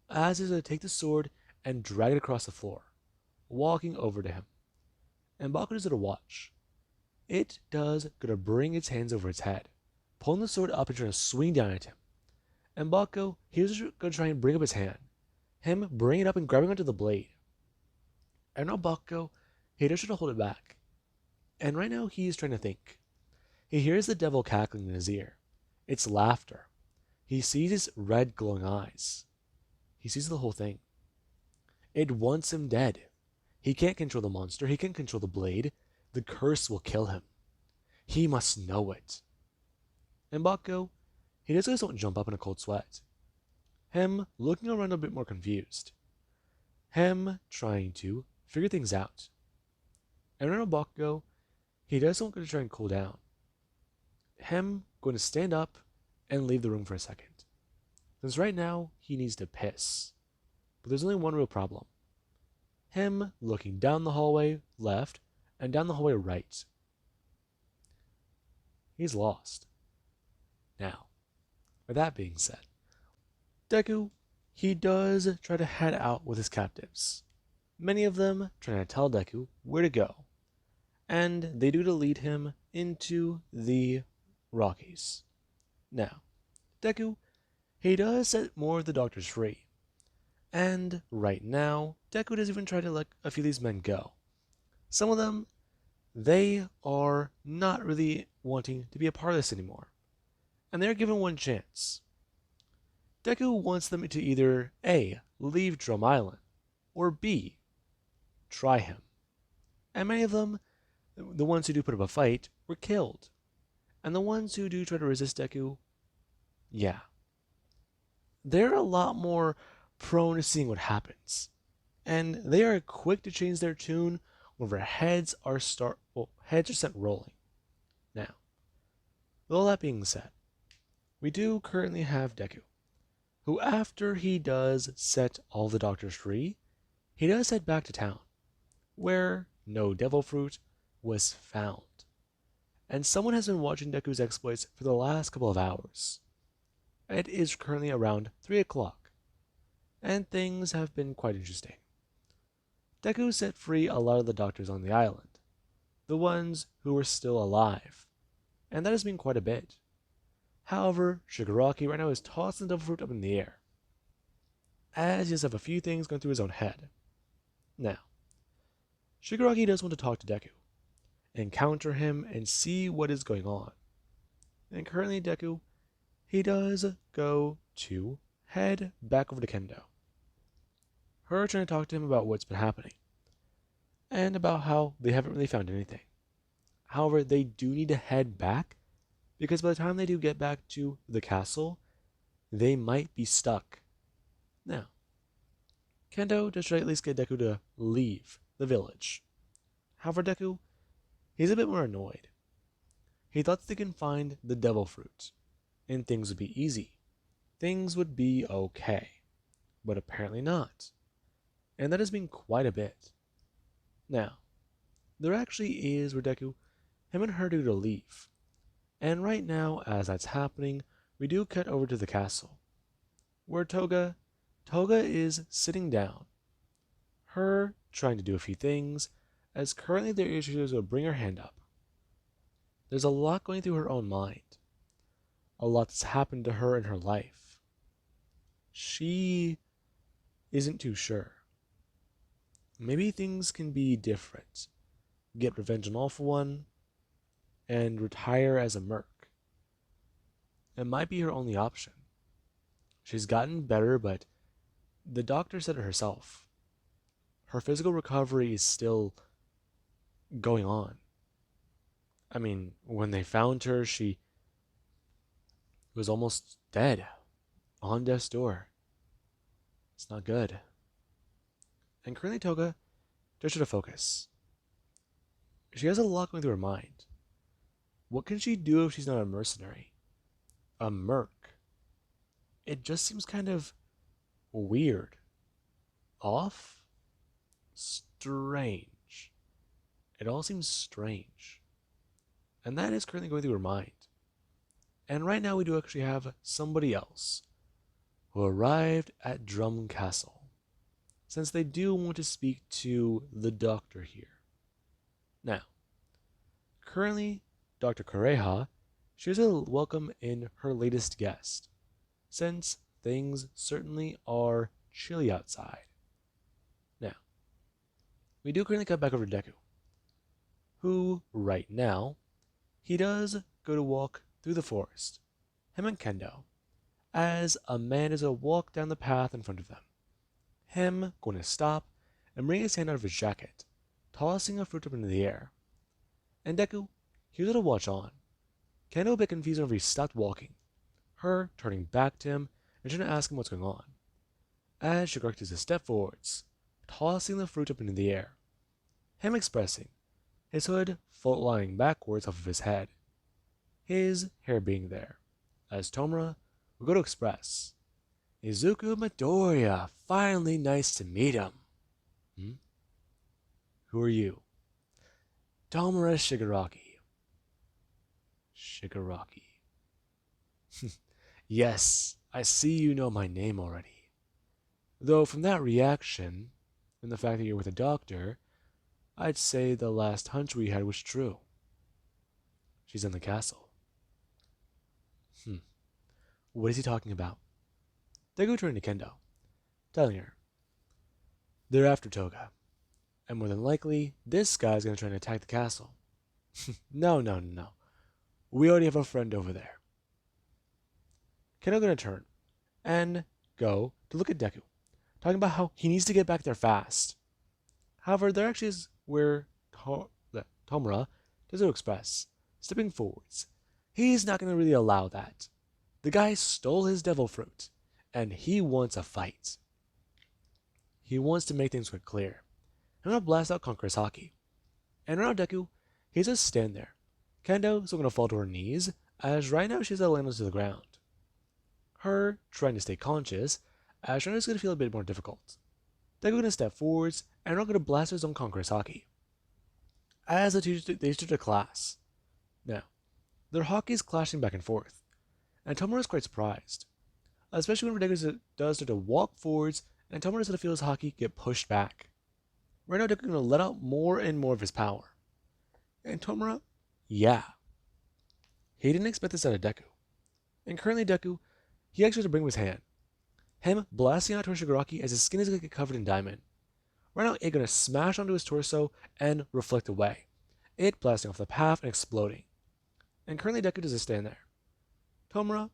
As is to take the sword and drag it across the floor. Walking over to him. And Bakugo does it to watch. It does go to bring its hands over its head. Pulling the sword up and trying to swing down at him. And Bakugo, he's going to try and bring up his hand. Him bringing it up and grabbing onto the blade. And now Bakugo, he does try to hold it back. And right now he's trying to think. He hears the devil cackling in his ear. It's laughter. He sees his red glowing eyes. He sees the whole thing. It wants him dead. He can't control the monster. He can't control the blade. The curse will kill him. He must know it. And Bakugo, he just don't jump up in a cold sweat. Him looking around a bit more confused. Him trying to figure things out. And right now Bakugo, he doesn't want to try and cool down. Him going to stand up and leave the room for a second. Since right now, he needs to piss. But there's only one real problem. Him looking down the hallway left and down the hallway right. He's lost. Now, with that being said, Deku, he does try to head out with his captives. Many of them trying to tell Deku where to go. And they do to lead him into the Rockies. Now, Deku, he does set more of the doctors free. And right now, Deku does even try to let a few of these men go. Some of them, they are not really wanting to be a part of this anymore. And they're given one chance. Deku wants them to either A, leave Drum Island, or B, try him. And many of them, the ones who do put up a fight, were killed. And the ones who do try to resist Deku, yeah, they're a lot more prone to seeing what happens. And they are quick to change their tune whenever heads are sent rolling. Now, with all that being said, we do currently have Deku, who after he does set all the doctors free, he does head back to town, where no devil fruit was found. And someone has been watching Deku's exploits for the last couple of hours. It is currently around 3 o'clock, and things have been quite interesting. Deku set free a lot of the doctors on the island, the ones who were still alive, and that has been quite a bit. However, Shigaraki right now is tossing the devil fruit up in the air, as he does have a few things going through his own head. Now, Shigaraki does want to talk to Deku, encounter him, and see what is going on. And currently Deku, he does go to head back over to Kendo. Her trying to talk to him about what's been happening, and about how they haven't really found anything. However, they do need to head back, because by the time they do get back to the castle, they might be stuck. Now, Kendo does try to at least get Deku to leave the village. However, Deku, he's a bit more annoyed. He thought that they can find the devil fruit, and things would be easy. Things would be okay. But apparently not. And that has been quite a bit. Now, there actually is where Deku, him and her do to leave. And right now, as that's happening, we do cut over to the castle, where Toga is sitting down. Her trying to do a few things, as currently their issues will bring her hand up. There's a lot going through her own mind. A lot that's happened to her in her life. She isn't too sure. Maybe things can be different. Get revenge on All For One, and retire as a merc. It might be her only option. She's gotten better, but the doctor said it herself. Her physical recovery is still going on. I mean, when they found her, she was almost dead, on death's door. It's not good. And currently Toga just try to focus. She has a lot going through her mind. What can she do if she's not a mercenary? A merc? It just seems kind of weird. Off? Strange. It all seems strange. And that is currently going through her mind. And right now we do actually have somebody else who arrived at Drum Castle, since they do want to speak to the doctor here. Now, currently, Dr. Kureha, she's a welcome in her latest guest, since things certainly are chilly outside. Now, we do currently cut back over to Deku, who, right now, he does go to walk through the forest, him and Kendo, as a man is a walk down the path in front of them. Him going to stop and bring his hand out of his jacket, tossing a fruit up into the air. And Deku, he was to watch on. Kendo a bit confused whenever he stopped walking, her turning back to him and trying to ask him what's going on, as she takes a step forwards, tossing the fruit up into the air. Him expressing, his hood lying backwards off of his head, his hair being there, as Tomura will go to express, Izuku Midoriya, finally nice to meet him. Who are you? Tomura Shigaraki. Shigaraki. Yes, I see you know my name already. Though from that reaction, and the fact that you're with a doctor, I'd say the last hunch we had was true. She's in the castle. What is he talking about? Deku turned to Kendo, telling her, they're after Toga, and more than likely, this guy's gonna try and attack the castle. No. We already have a friend over there. Kendo gonna turn and go to look at Deku, talking about how he needs to get back there fast. However, there actually is where Tomura does express, stepping forwards. He's not going to really allow that. The guy stole his devil fruit, and he wants a fight. He wants to make things quite clear. I'm going to blast out Conqueror's Haki. And right now Deku, he's just stand there. Kendo is going to fall to her knees, as right now she's land to the ground. Her trying to stay conscious, as right now is going to feel a bit more difficult. Deku going to step forwards, and not going to blast his own Conqueror's Haki. As they teach the class. Now, their Haki is clashing back and forth, and Tomura is quite surprised. Especially when Deku does start to walk forwards, and Tomura is going to feel his Haki get pushed back. Right now, Deku is going to let out more and more of his power. And Tomura, yeah. He didn't expect this out of Deku. And currently Deku, he actually has to bring his hand. Him blasting out towards Shigaraki as his skin is going to get covered in diamond. Right now, it's going to smash onto his torso and reflect away. It blasting off the path and exploding. And currently Deku doesn't stand there. Tomura,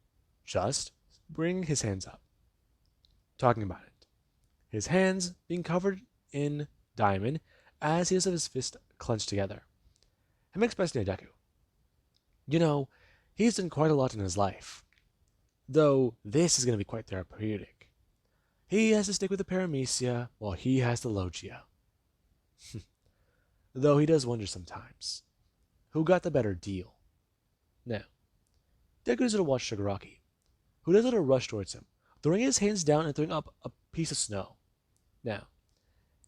just bringing his hands up. Talking about it. His hands being covered in diamond as he does have his fist clenched together. Him expressing to Deku. You know, he's done quite a lot in his life. Though this is going to be quite therapeutic. He has to stick with the paramecia while he has the logia. Though he does wonder sometimes. Who got the better deal? Now, Deku does to watch Shigaraki, who does to rush towards him, throwing his hands down and throwing up a piece of snow. Now,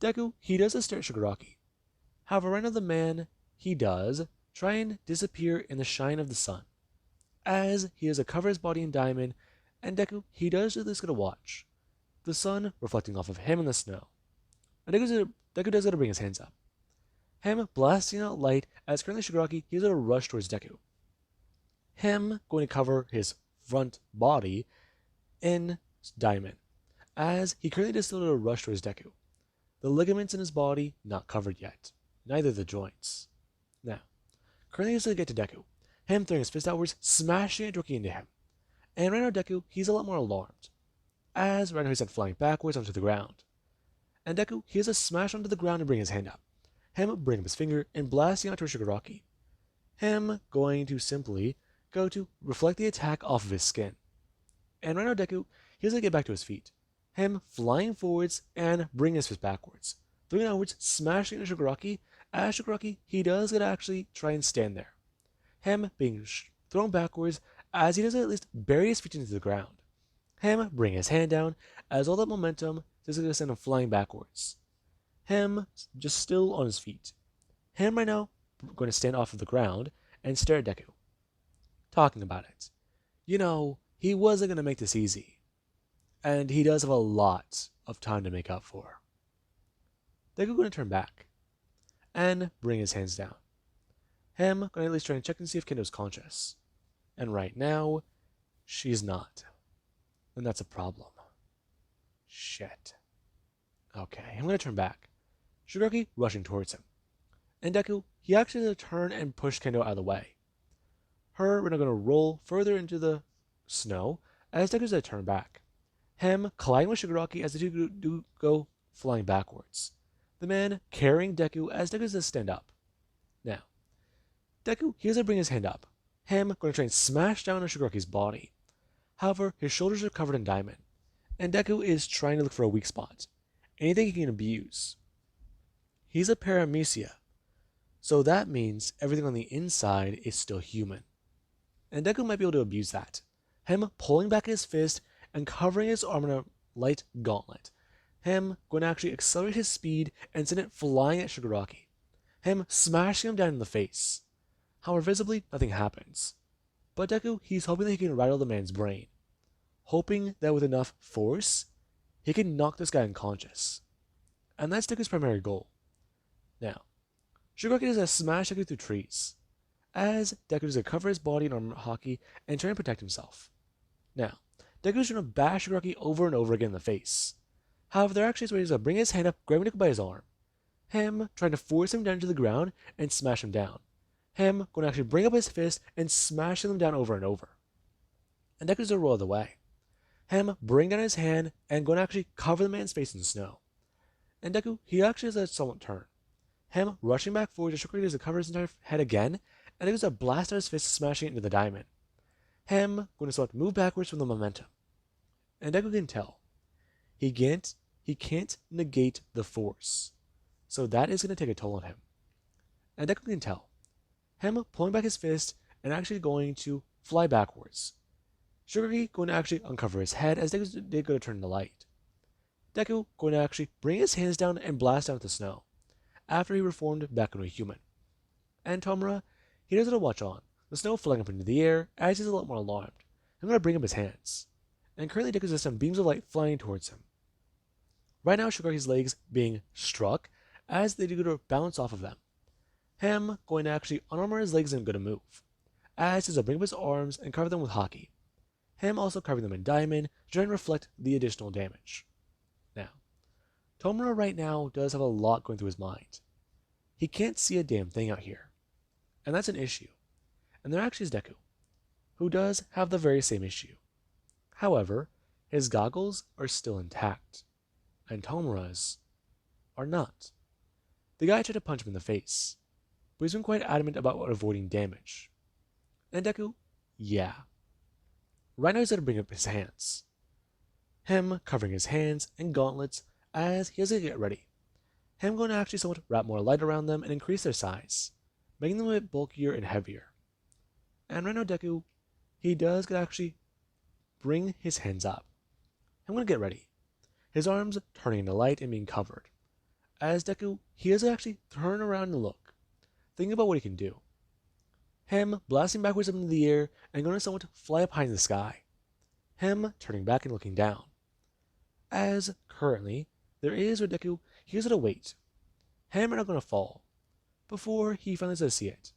Deku, he does stare at Shigaraki. However, right now the man, he does try and disappear in the shine of the sun, as he does cover his body in diamond, and Deku, he does this to watch. The sun reflecting off of him in the snow. And Deku does to bring his hands up. Him blasting out light as currently Shigaraki, he's going to rush towards Deku. Him going to cover his front body in diamond, as he currently does still a rush towards Deku. The ligaments in his body not covered yet, neither the joints. Now, currently he's going to get to Deku. Him throwing his fist outwards, smashing it directly into him. And right now Deku, he's a lot more alarmed, as right now he's flying backwards onto the ground. And Deku, he has to smash onto the ground and bring his hand up. Him bring up his finger and blasting out towards Shigaraki. Him going to simply go to reflect the attack off of his skin. And right now Deku, he's going to get back to his feet. Him flying forwards and bring his fist backwards. Throwing outwards, smashing into Shigaraki. As Shigaraki, he does get to actually try and stand there. Him being thrown backwards as he does at least bury his feet into the ground. Him bring his hand down as all that momentum is going to send him flying backwards. Him just still on his feet. Him right now going to stand off of the ground and stare at Deku. Talking about it. You know, he wasn't going to make this easy. And he does have a lot of time to make up for. Deku going to turn back and bring his hands down. Him going to at least try and check and see if Kendo's conscious. And right now, she's not. And that's a problem. Shit. Okay, I'm going to turn back. Shigaraki rushing towards him. And Deku, he actually has to turn and push Kendo out of the way. We're now going to roll further into the snow as Deku's going to turn back. Him colliding with Shigaraki as the two do go flying backwards. The man carrying Deku as Deku does stand up. Now, Deku, he has to bring his hand up. Him going to try and smash down on Shigaraki's body. However, his shoulders are covered in diamond. And Deku is trying to look for a weak spot. Anything he can abuse. He's a paramecia. So that means everything on the inside is still human. And Deku might be able to abuse that. Him pulling back his fist and covering his arm in a light gauntlet. Him going to actually accelerate his speed and send it flying at Shigaraki. Him smashing him down in the face. However, visibly, nothing happens. But Deku, he's hoping that he can rattle the man's brain. Hoping that with enough force, he can knock this guy unconscious. And that's Deku's primary goal. Now, Shigaraki does a smash Deku through trees, as Deku does cover his body in armor haki and try and protect himself. Now, Deku's trying to bash Shigaraki over and over again in the face. However, there actually is ways to bring his hand up, grabbing Deku by his arm. Him trying to force him down to the ground and smash him down. Him going to actually bring up his fist and smashing him down over and over. And Deku's going to roll out of the way. Him bring down his hand and going to actually cover the man's face in snow. And Deku, he actually has a somewhat turn. Him rushing back forward to Shigaraki to cover his entire head again, and Deku's a blast out his fist, smashing it into the diamond. Him going to start to move backwards from the momentum. And Deku can tell. He can't negate the force. So that is going to take a toll on him. And Deku can tell. Him pulling back his fist and actually going to fly backwards. Shigaraki going to actually uncover his head as Deku's going to turn to light. Deku going to actually bring his hands down and blast out the snow, after he reformed back into a human. And Tomura, he does it to watch on, the snow flying up into the air as he's a lot more alarmed. I'm going to bring up his hands. And currently Deku has some beams of light flying towards him. Right now Shigaraki's legs being struck as they do go to bounce off of them. Him going to actually unarmor his legs and go to move, as he's to bring up his arms and cover them with hockey. Him also covering them in diamond to try and reflect the additional damage. Now, Tomura right now does have a lot going through his mind. He can't see a damn thing out here, and that's an issue. And there actually is Deku, who does have the very same issue. However, his goggles are still intact, and Tomura's are not. The guy tried to punch him in the face, but he's been quite adamant about avoiding damage. And Deku, yeah. Right now he's going to bring up his hands. Him covering his hands and gauntlets as he has to get ready. Him going to actually somewhat wrap more light around them and increase their size, making them a bit bulkier and heavier. And right now Deku, he does actually bring his hands up. I'm going to get ready. His arms turning into light and being covered. As Deku, he has to actually turn around and look, thinking about what he can do. Him blasting backwards up into the air and going to somewhat fly up high in the sky. Him turning back and looking down. As currently, there is where Deku, he has to wait. Him are not going to fall before he finally does see it.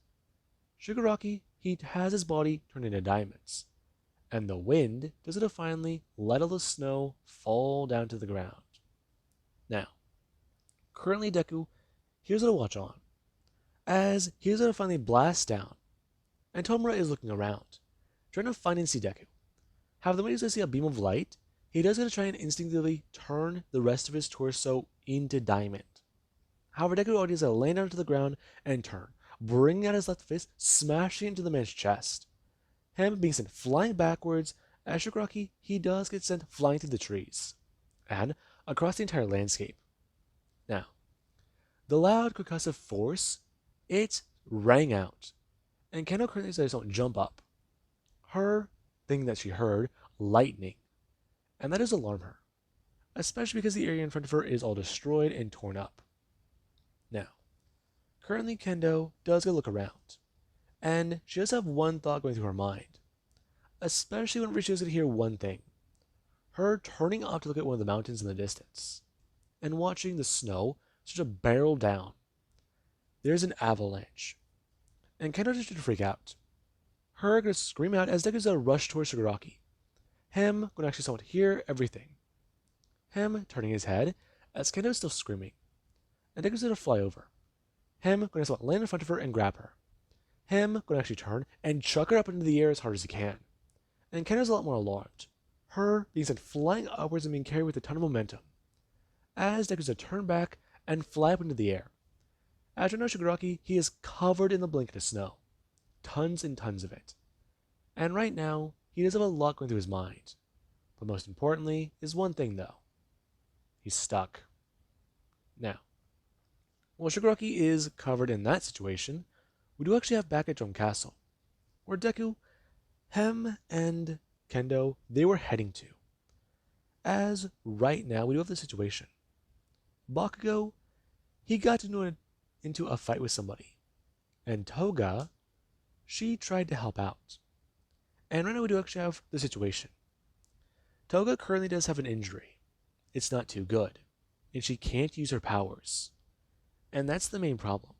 Shigaraki, he has his body turned into diamonds. And the wind does it to finally let all the snow fall down to the ground. Now, currently Deku, here's what to watch on, as here's what to finally blast down, and Tomura is looking around, trying to find and see Deku. However, when he's going to see a beam of light, he does going to try and instinctively turn the rest of his torso into diamond. However, Deku already has to land down to the ground and turn, bringing out his left fist, smashing into the man's chest. Him being sent flying backwards, as Shigaraki, he does get sent flying through the trees, and across the entire landscape. Now, the loud concussive force, it rang out, and Kendo currently says don't jump up. Her thinking that she heard lightning, and that does alarm her, especially because the area in front of her is all destroyed and torn up. Now, currently Kendo does go look around, and she does have one thought going through her mind, especially whenever she does get to hear one thing. Her turning off to look at one of the mountains in the distance, and watching the snow start to barrel down. There's an avalanche, and Kendo starts to freak out. Her gonna scream out as Deku's gonna rush towards Shigaraki. Him gonna actually somewhat hear everything. Him turning his head as Kendo's still screaming, and Deku's gonna fly over. Him gonna somewhat land in front of her and grab her. Him gonna actually turn and chuck her up into the air as hard as he can. And Kendo's a lot more alarmed. Her being sent flying upwards and being carried with a ton of momentum. As Deku's to turn back and fly up into the air. As right now Shigaraki, he is covered in the blanket of snow. Tons and tons of it. And right now, he does have a lot going through his mind. But most importantly is one thing though. He's stuck. Now, while Shigaraki is covered in that situation, we do actually have back at Drum Castle, where Deku, him, and Kendo, they were heading to. As right now, we do have the situation. Bakugo, he got into a fight with somebody. And Toga, she tried to help out. And right now we do actually have the situation. Toga currently does have an injury. It's not too good. And she can't use her powers. And that's the main problem.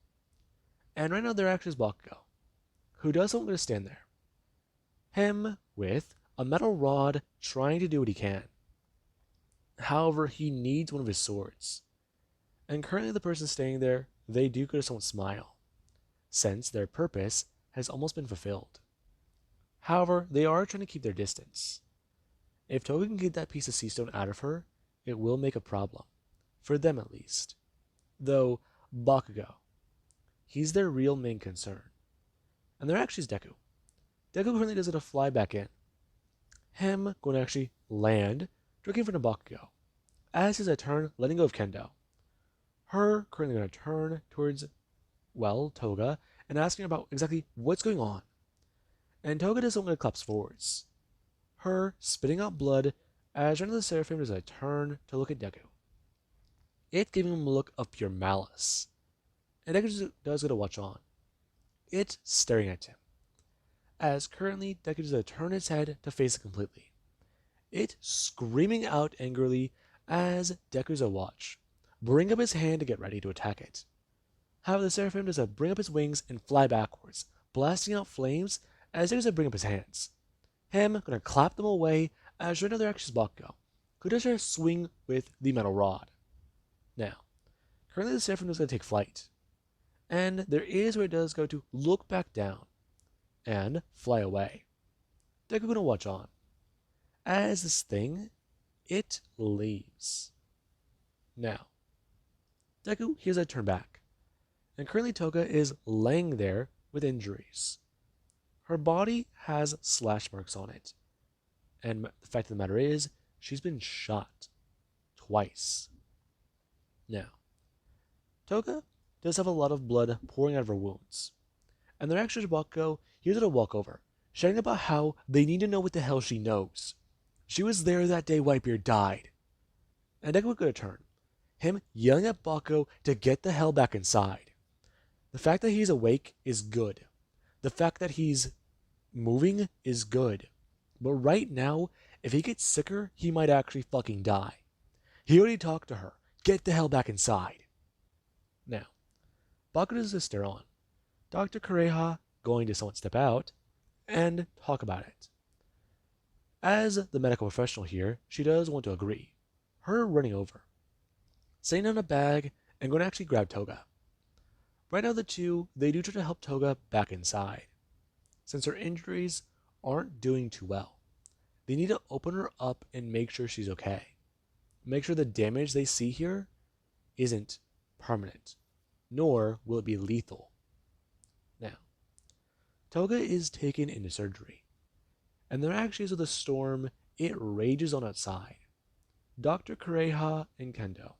And right now there actually is Bakugo, who doesn't want to stand there. Him with a metal rod trying to do what he can. However, he needs one of his swords. And currently the person staying there, they do go to someone smile, since their purpose has almost been fulfilled. However, they are trying to keep their distance. If Toga can get that piece of sea stone out of her, it will make a problem. For them at least. Though, Bakugo, he's their real main concern. And there actually is Deku. Deku currently does it to fly back in. Him going to actually land, drinking from the Bakugo. As his turn, letting go of Kendo. Her currently going to turn towards, well, Toga, and asking about exactly what's going on. And Toga does something that claps forwards. Her spitting out blood as Ren of the Seraphim does a turn to look at Deku. It giving him a look of pure malice. And Deku does get a watch on. It staring at him. As currently Deku does a turn its head to face it completely. It screaming out angrily as Deku's a watch. Bring up his hand to get ready to attack it. However, the Seraphim does a bring up his wings and fly backwards, blasting out flames as Deku does a bring up his hands. Him gonna clap them away as right now their actions Bakugo, who does a swing with the metal rod. Now, currently the Seraphim is gonna take flight. And there is where it does go to look back down and fly away. Deku gonna watch on. As this thing, it leaves. Now, Deku hears that turn back, and currently Toga is laying there with injuries. Her body has slash marks on it, and the fact of the matter is, she's been shot twice. Now, Toga does have a lot of blood pouring out of her wounds, and their extra Bakugo hears her walk over, shouting about how they need to know what the hell she knows. She was there that day Whitebeard died. And Deku would go to turn, him yelling at Bakugo to get the hell back inside. The fact that he's awake is good. The fact that he's moving is good. But right now, if he gets sicker, he might actually fucking die. He already talked to her. Get the hell back inside. Now, Bakugo's sister on. Dr. Kureha going to somewhat step out and talk about it. As the medical professional here, she does want to agree. Her running over, sitting on a bag, and going to actually grab Toga. Right now the two, they do try to help Toga back inside. Since her injuries aren't doing too well, they need to open her up and make sure she's okay. Make sure the damage they see here isn't permanent, nor will it be lethal. Now, Toga is taken into surgery, and there actually is with a storm, it rages on outside. Dr. Kureha and Kendo,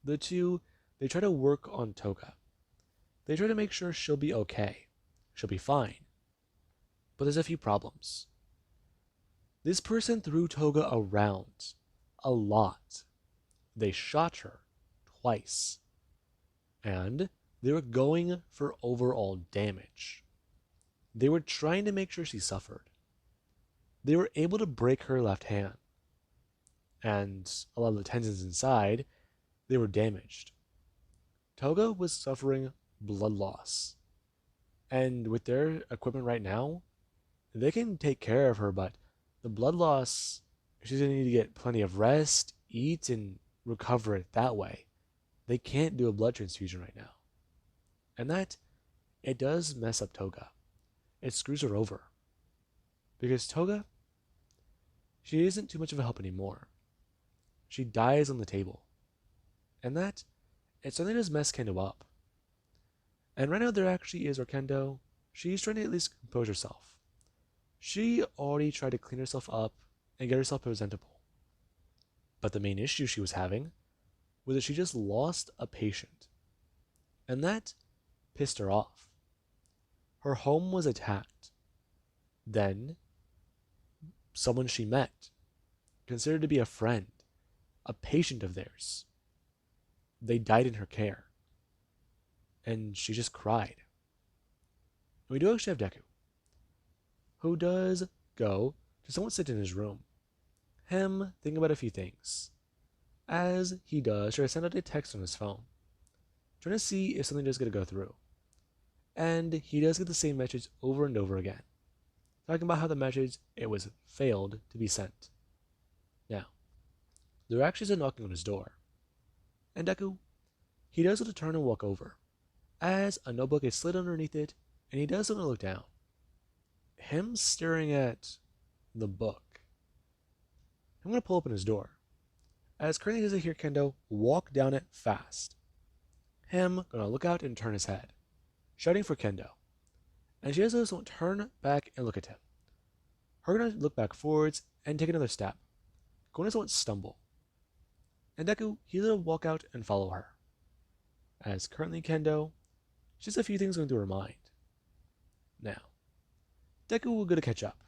the two, they try to work on Toga. They try to make sure she'll be okay. She'll be fine. But there's a few problems. This person threw Toga around a lot. They shot her twice. And they were going for overall damage. They were trying to make sure she suffered. They were able to break her left hand. And a lot of the tendons inside, they were damaged. Toga was suffering blood loss. And with their equipment right now, they can take care of her, but the blood loss, she's going to need to get plenty of rest, eat, and recover it that way. They can't do a blood transfusion right now. And that, it does mess up Toga. It screws her over. Because Toga, she isn't too much of a help anymore. She dies on the table. And that, it certainly does mess Kendo up. And right now there actually is Kendo. She's trying to at least compose herself. She already tried to clean herself up and get herself presentable. But the main issue she was having was that she just lost a patient. And that pissed her off. Her home was attacked. Then, someone she met, considered to be a friend, a patient of theirs, they died in her care. And she just cried. And we do actually have Deku, who does go to somewhat sit in his room, him thinking about a few things. As he does, try to send out a text on his phone, trying to see if something is going to go through. And he does get the same message over and over again, talking about how the message, it was failed to be sent. Now, there actually is a knocking on his door. And Deku, he does want to turn and walk over, as a notebook is slid underneath it, and he does want to look down. Him staring at the book. I'm going to pull open his door, as currently does hear Kendo walk down it fast. Him going to look out and turn his head, shouting for Kendo, and she doesn't want to turn back and look at him. Her gonna look back forwards and take another step. Going to stumble. And Deku, he's gonna walk out and follow her. As currently Kendo, just a few things going through her mind. Now, Deku will go to catch up.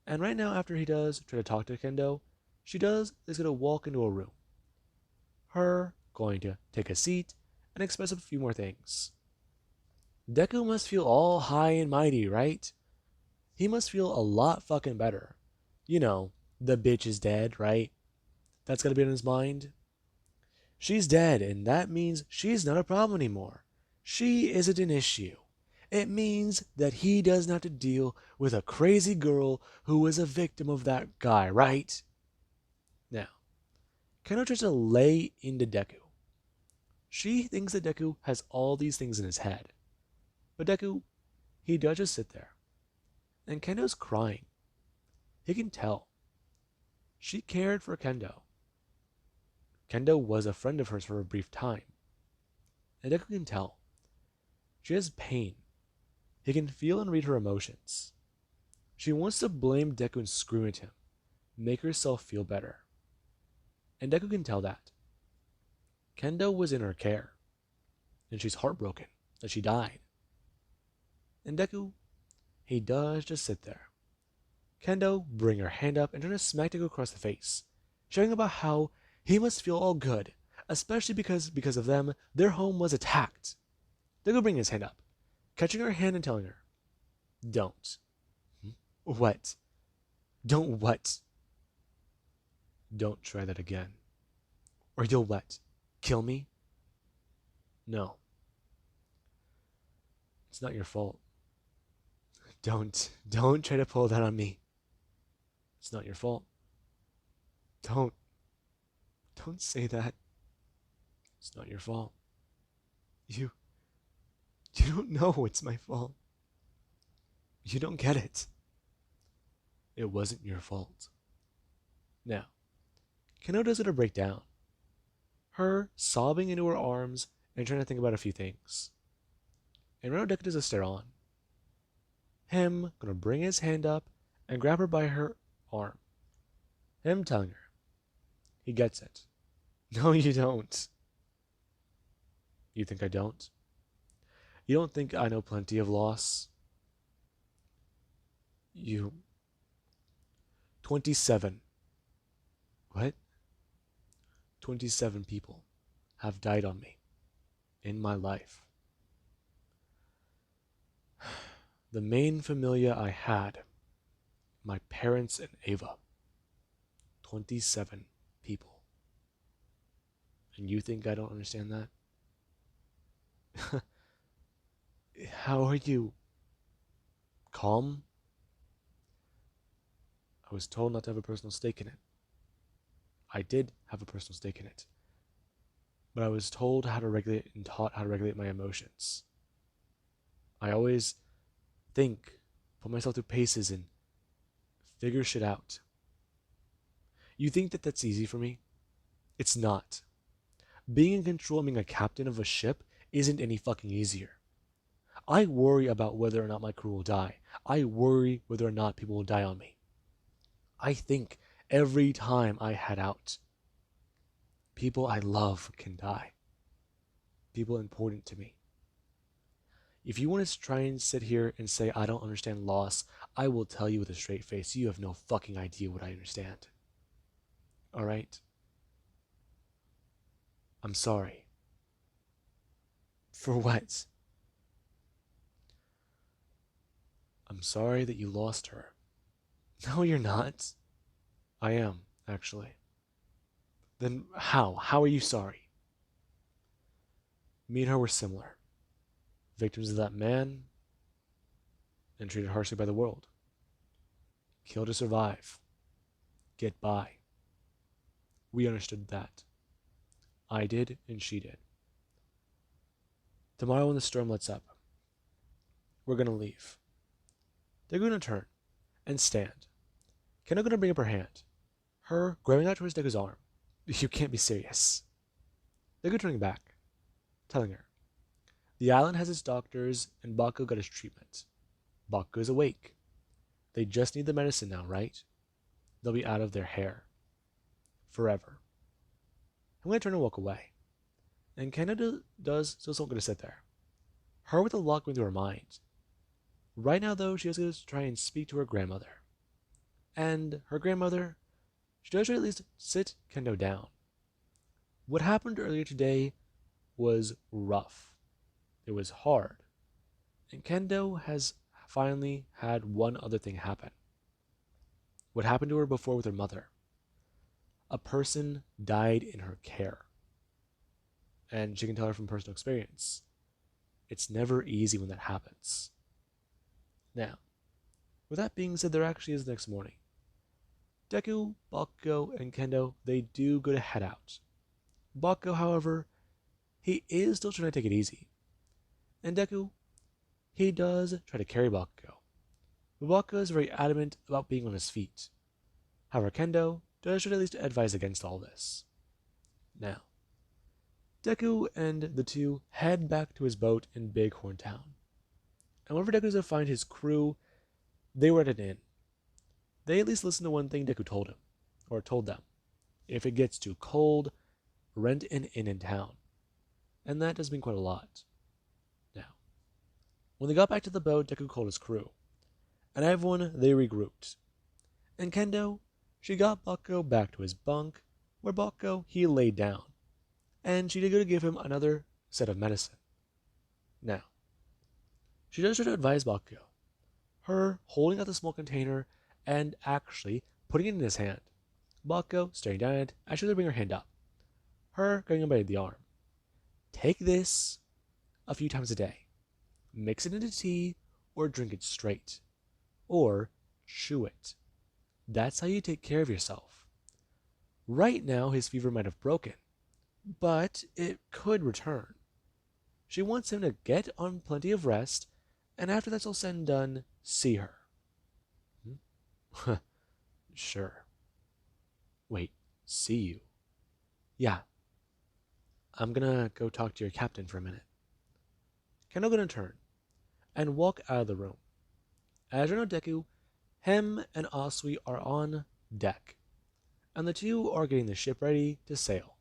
And right now, after he does try to talk to Kendo, she is gonna walk into a room. Her going to take a seat and express a few more things. Deku must feel all high and mighty, right? He must feel a lot fucking better. You know, the bitch is dead, right? That's gotta be in his mind. She's dead, and that means she's not a problem anymore. She isn't an issue. It means that he doesn't have to deal with a crazy girl who was a victim of that guy, right? Now, Kano tries to lay into Deku. She thinks that Deku has all these things in his head. But Deku, he does just sit there. And Kendo's crying. He can tell. She cared for Kendo. Kendo was a friend of hers for a brief time. And Deku can tell. She has pain. He can feel and read her emotions. She wants to blame Deku and scream at him, make herself feel better. And Deku can tell that. Kendo was in her care, and she's heartbroken that she died. And Deku, he does just sit there. Kendo bring her hand up and try to smack Deku across the face, shouting about how he must feel all good, especially because of them, their home was attacked. Deku bring his hand up, catching her hand and telling her, "Don't." What? Don't what? Don't try that again. Or you'll what? Kill me? No. It's not your fault. Don't try to pull that on me. It's not your fault. Don't say that. It's not your fault. You don't know it's my fault. You don't get it. It wasn't your fault. Now, Kano does it a breakdown. Her sobbing into her arms and trying to think about a few things. And Reno Deku does a stare on. Him gonna bring his hand up and grab her by her arm. Him telling her. He gets it. No, you don't. You think I don't? You don't think I know plenty of loss? 27. What? 27 people have died on me in my life. The main familia I had, my parents and Ava. 27 people. And you think I don't understand that? How are you? Calm? I was told not to have a personal stake in it. I did have a personal stake in it. But I was told how to regulate and taught how to regulate my emotions. I always think, put myself through paces and figure shit out. You think that that's easy for me? It's not. Being in control and being a captain of a ship isn't any fucking easier. I worry about whether or not my crew will die. I worry whether or not people will die on me. I think every time I head out, people I love can die. People important to me. If you want to try and sit here and say I don't understand loss, I will tell you with a straight face, you have no fucking idea what I understand. Alright? I'm sorry. For what? I'm sorry that you lost her. No, you're not. I am, actually. Then how? How are you sorry? Me and her were similar. Victims of that man, and treated harshly by the world. Kill to survive. Get by. We understood that. I did, and she did. Tomorrow when the storm lets up, we're gonna leave. They're gonna turn and stand. Keno gonna bring up her hand. Her grabbing out towards Deku's arm. You can't be serious. Deku turning back, telling her, The island has its doctors, and Baku got his treatment. Baku is awake. They just need the medicine now, right? They'll be out of their hair. Forever. I'm going to turn and walk away. And Canada does still going to sit there. Her with a lot going through her mind. Right now, though, she is going to try and speak to her grandmother. And her grandmother, she does at least sit Kendo down. What happened earlier today was rough. It was hard. And Kendo has finally had one other thing happen. What happened to her before with her mother. A person died in her care. And she can tell her from personal experience. It's never easy when that happens. Now, with that being said, there actually is the next morning. Deku, Bakugo, and Kendo, they do go to head out. Bakugo, however, he is still trying to take it easy. And Deku, he does try to carry Bakugo. But Bakugo is very adamant about being on his feet. However, Kendo does try to at least advise against all this. Now, Deku and the two head back to his boat in Bighorn Town. And whenever Deku goes to find his crew, they were at an inn. They at least listened to one thing Deku told him, or told them. If it gets too cold, rent an inn in town. And that does mean quite a lot. Now, when they got back to the boat, Deku called his crew. And everyone, they regrouped. And Kendo, she got Bakugo back to his bunk, where Bakugo, he laid down. And she did go to give him another set of medicine. Now, she does try to advise Bakugo. Her holding out the small container and actually putting it in his hand. Bakugo staring down at it as she would bring her hand up. Her going him by the arm. Take this a few times a day. Mix it into tea or drink it straight. Or chew it. That's how you take care of yourself. Right now, his fever might have broken, but it could return. She wants him to get on plenty of rest, and after that's all said and done, see her. Sure. Wait, see you? Yeah. I'm gonna go talk to your captain for a minute. Kendo gonna turn and walk out of the room. As you know, Deku, him and Asui are on deck, and the two are getting the ship ready to sail.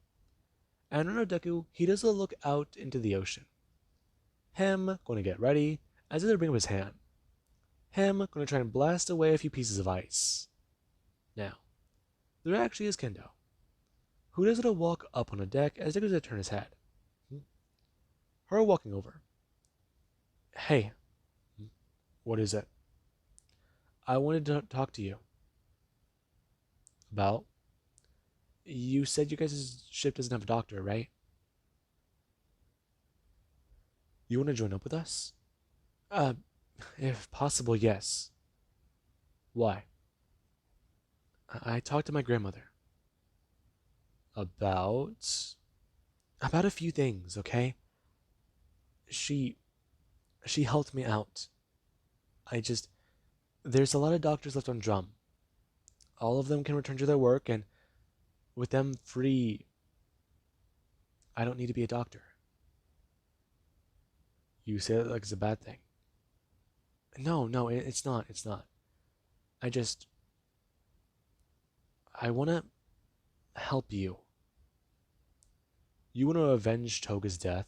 And Reno Deku, he does a look out into the ocean. Him going to get ready, as if to bring up his hand. Him going to try and blast away a few pieces of ice. Now, there actually is Kendo, who does to walk up on the deck as Deku does to turn his head. Her walking over. Hey, what is it? I wanted to talk to you. About? You said you guys' ship doesn't have a doctor, right? You want to join up with us? If possible, yes. Why? I talked to my grandmother. About? About a few things, okay? She helped me out. There's a lot of doctors left on drum. All of them can return to their work, and with them free, I don't need to be a doctor. You say it like it's a bad thing. No, it's not. It's not. I want to help you. You want to avenge Toga's death?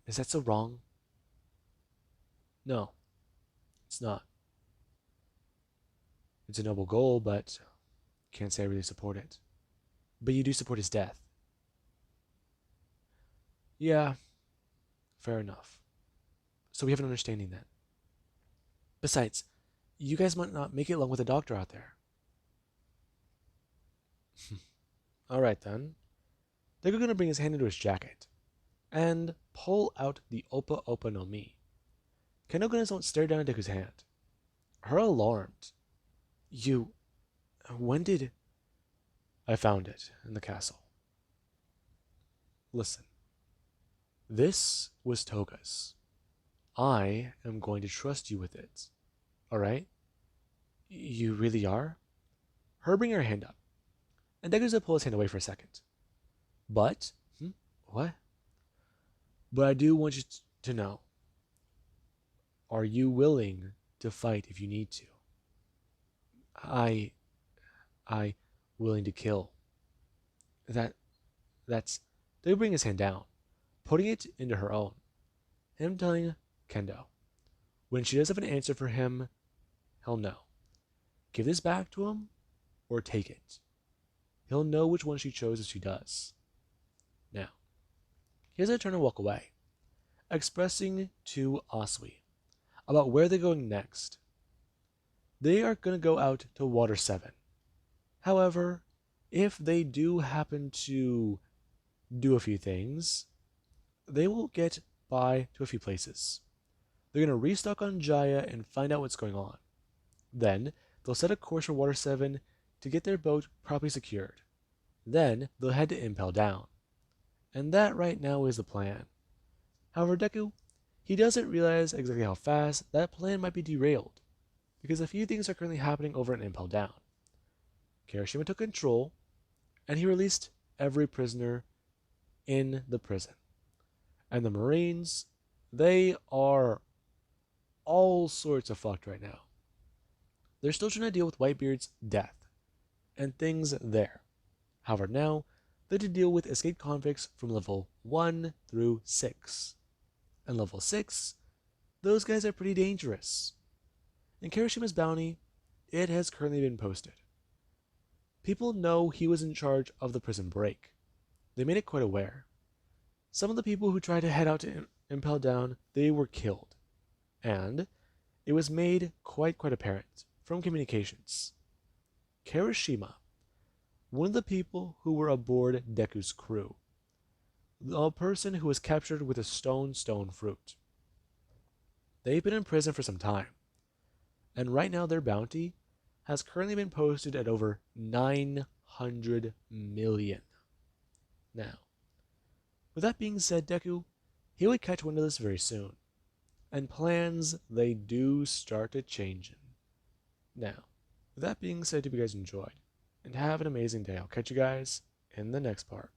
Is that so wrong? No, it's not. It's a noble goal, but can't say I really support it. But you do support his death. Yeah, fair enough. So we have an understanding then. Besides, you guys might not make it long with a doctor out there. Alright then. They're going to bring his hand into his jacket and pull out the Oppa Oppa no Mi. Kenogonas don't stare down at Deku's hand. Her alarmed. When did... I found it in the castle. Listen. This was Toga's. I am going to trust you with it. Alright? You really are? Her bring her hand up. And Deku's gonna pull his hand away for a second. But... What? But I do want you to know, are you willing to fight if you need to? I, I, willing to kill. That, that's, they bring his hand down, putting it into her own. Him telling Kendo, when she does have an answer for him, he'll know. Give this back to him, or take it. He'll know which one she chose if she does. Now, he has to turn and walk away, expressing to Asui about where they're going next. They are going to go out to Water 7. However, if they do happen to do a few things, they will get by to a few places. They're going to restock on Jaya and find out what's going on. Then, they'll set a course for Water 7 to get their boat properly secured. Then, they'll head to Impel Down. And that right now is the plan. However, Deku, he doesn't realize exactly how fast that plan might be derailed, because a few things are currently happening over at Impel Down. Kirishima took control, and he released every prisoner in the prison. And the Marines, they are all sorts of fucked right now. They're still trying to deal with Whitebeard's death and things there. However, now they have to deal with escaped convicts from level 1 through 6. And level 6, those guys are pretty dangerous. In Kirishima's bounty, it has currently been posted. People know he was in charge of the prison break. They made it quite aware. Some of the people who tried to head out to Impel Down, they were killed. And it was made quite apparent from communications. Kirishima, one of the people who were aboard Deku's crew, a person who was captured with a stone fruit. They've been in prison for some time, and right now their bounty has currently been posted at over 900 million. Now, with that being said, Deku, he would catch wind of this very soon, and plans, they do start to change. Now, with that being said, hope you guys enjoyed, and have an amazing day. I'll catch you guys in the next part.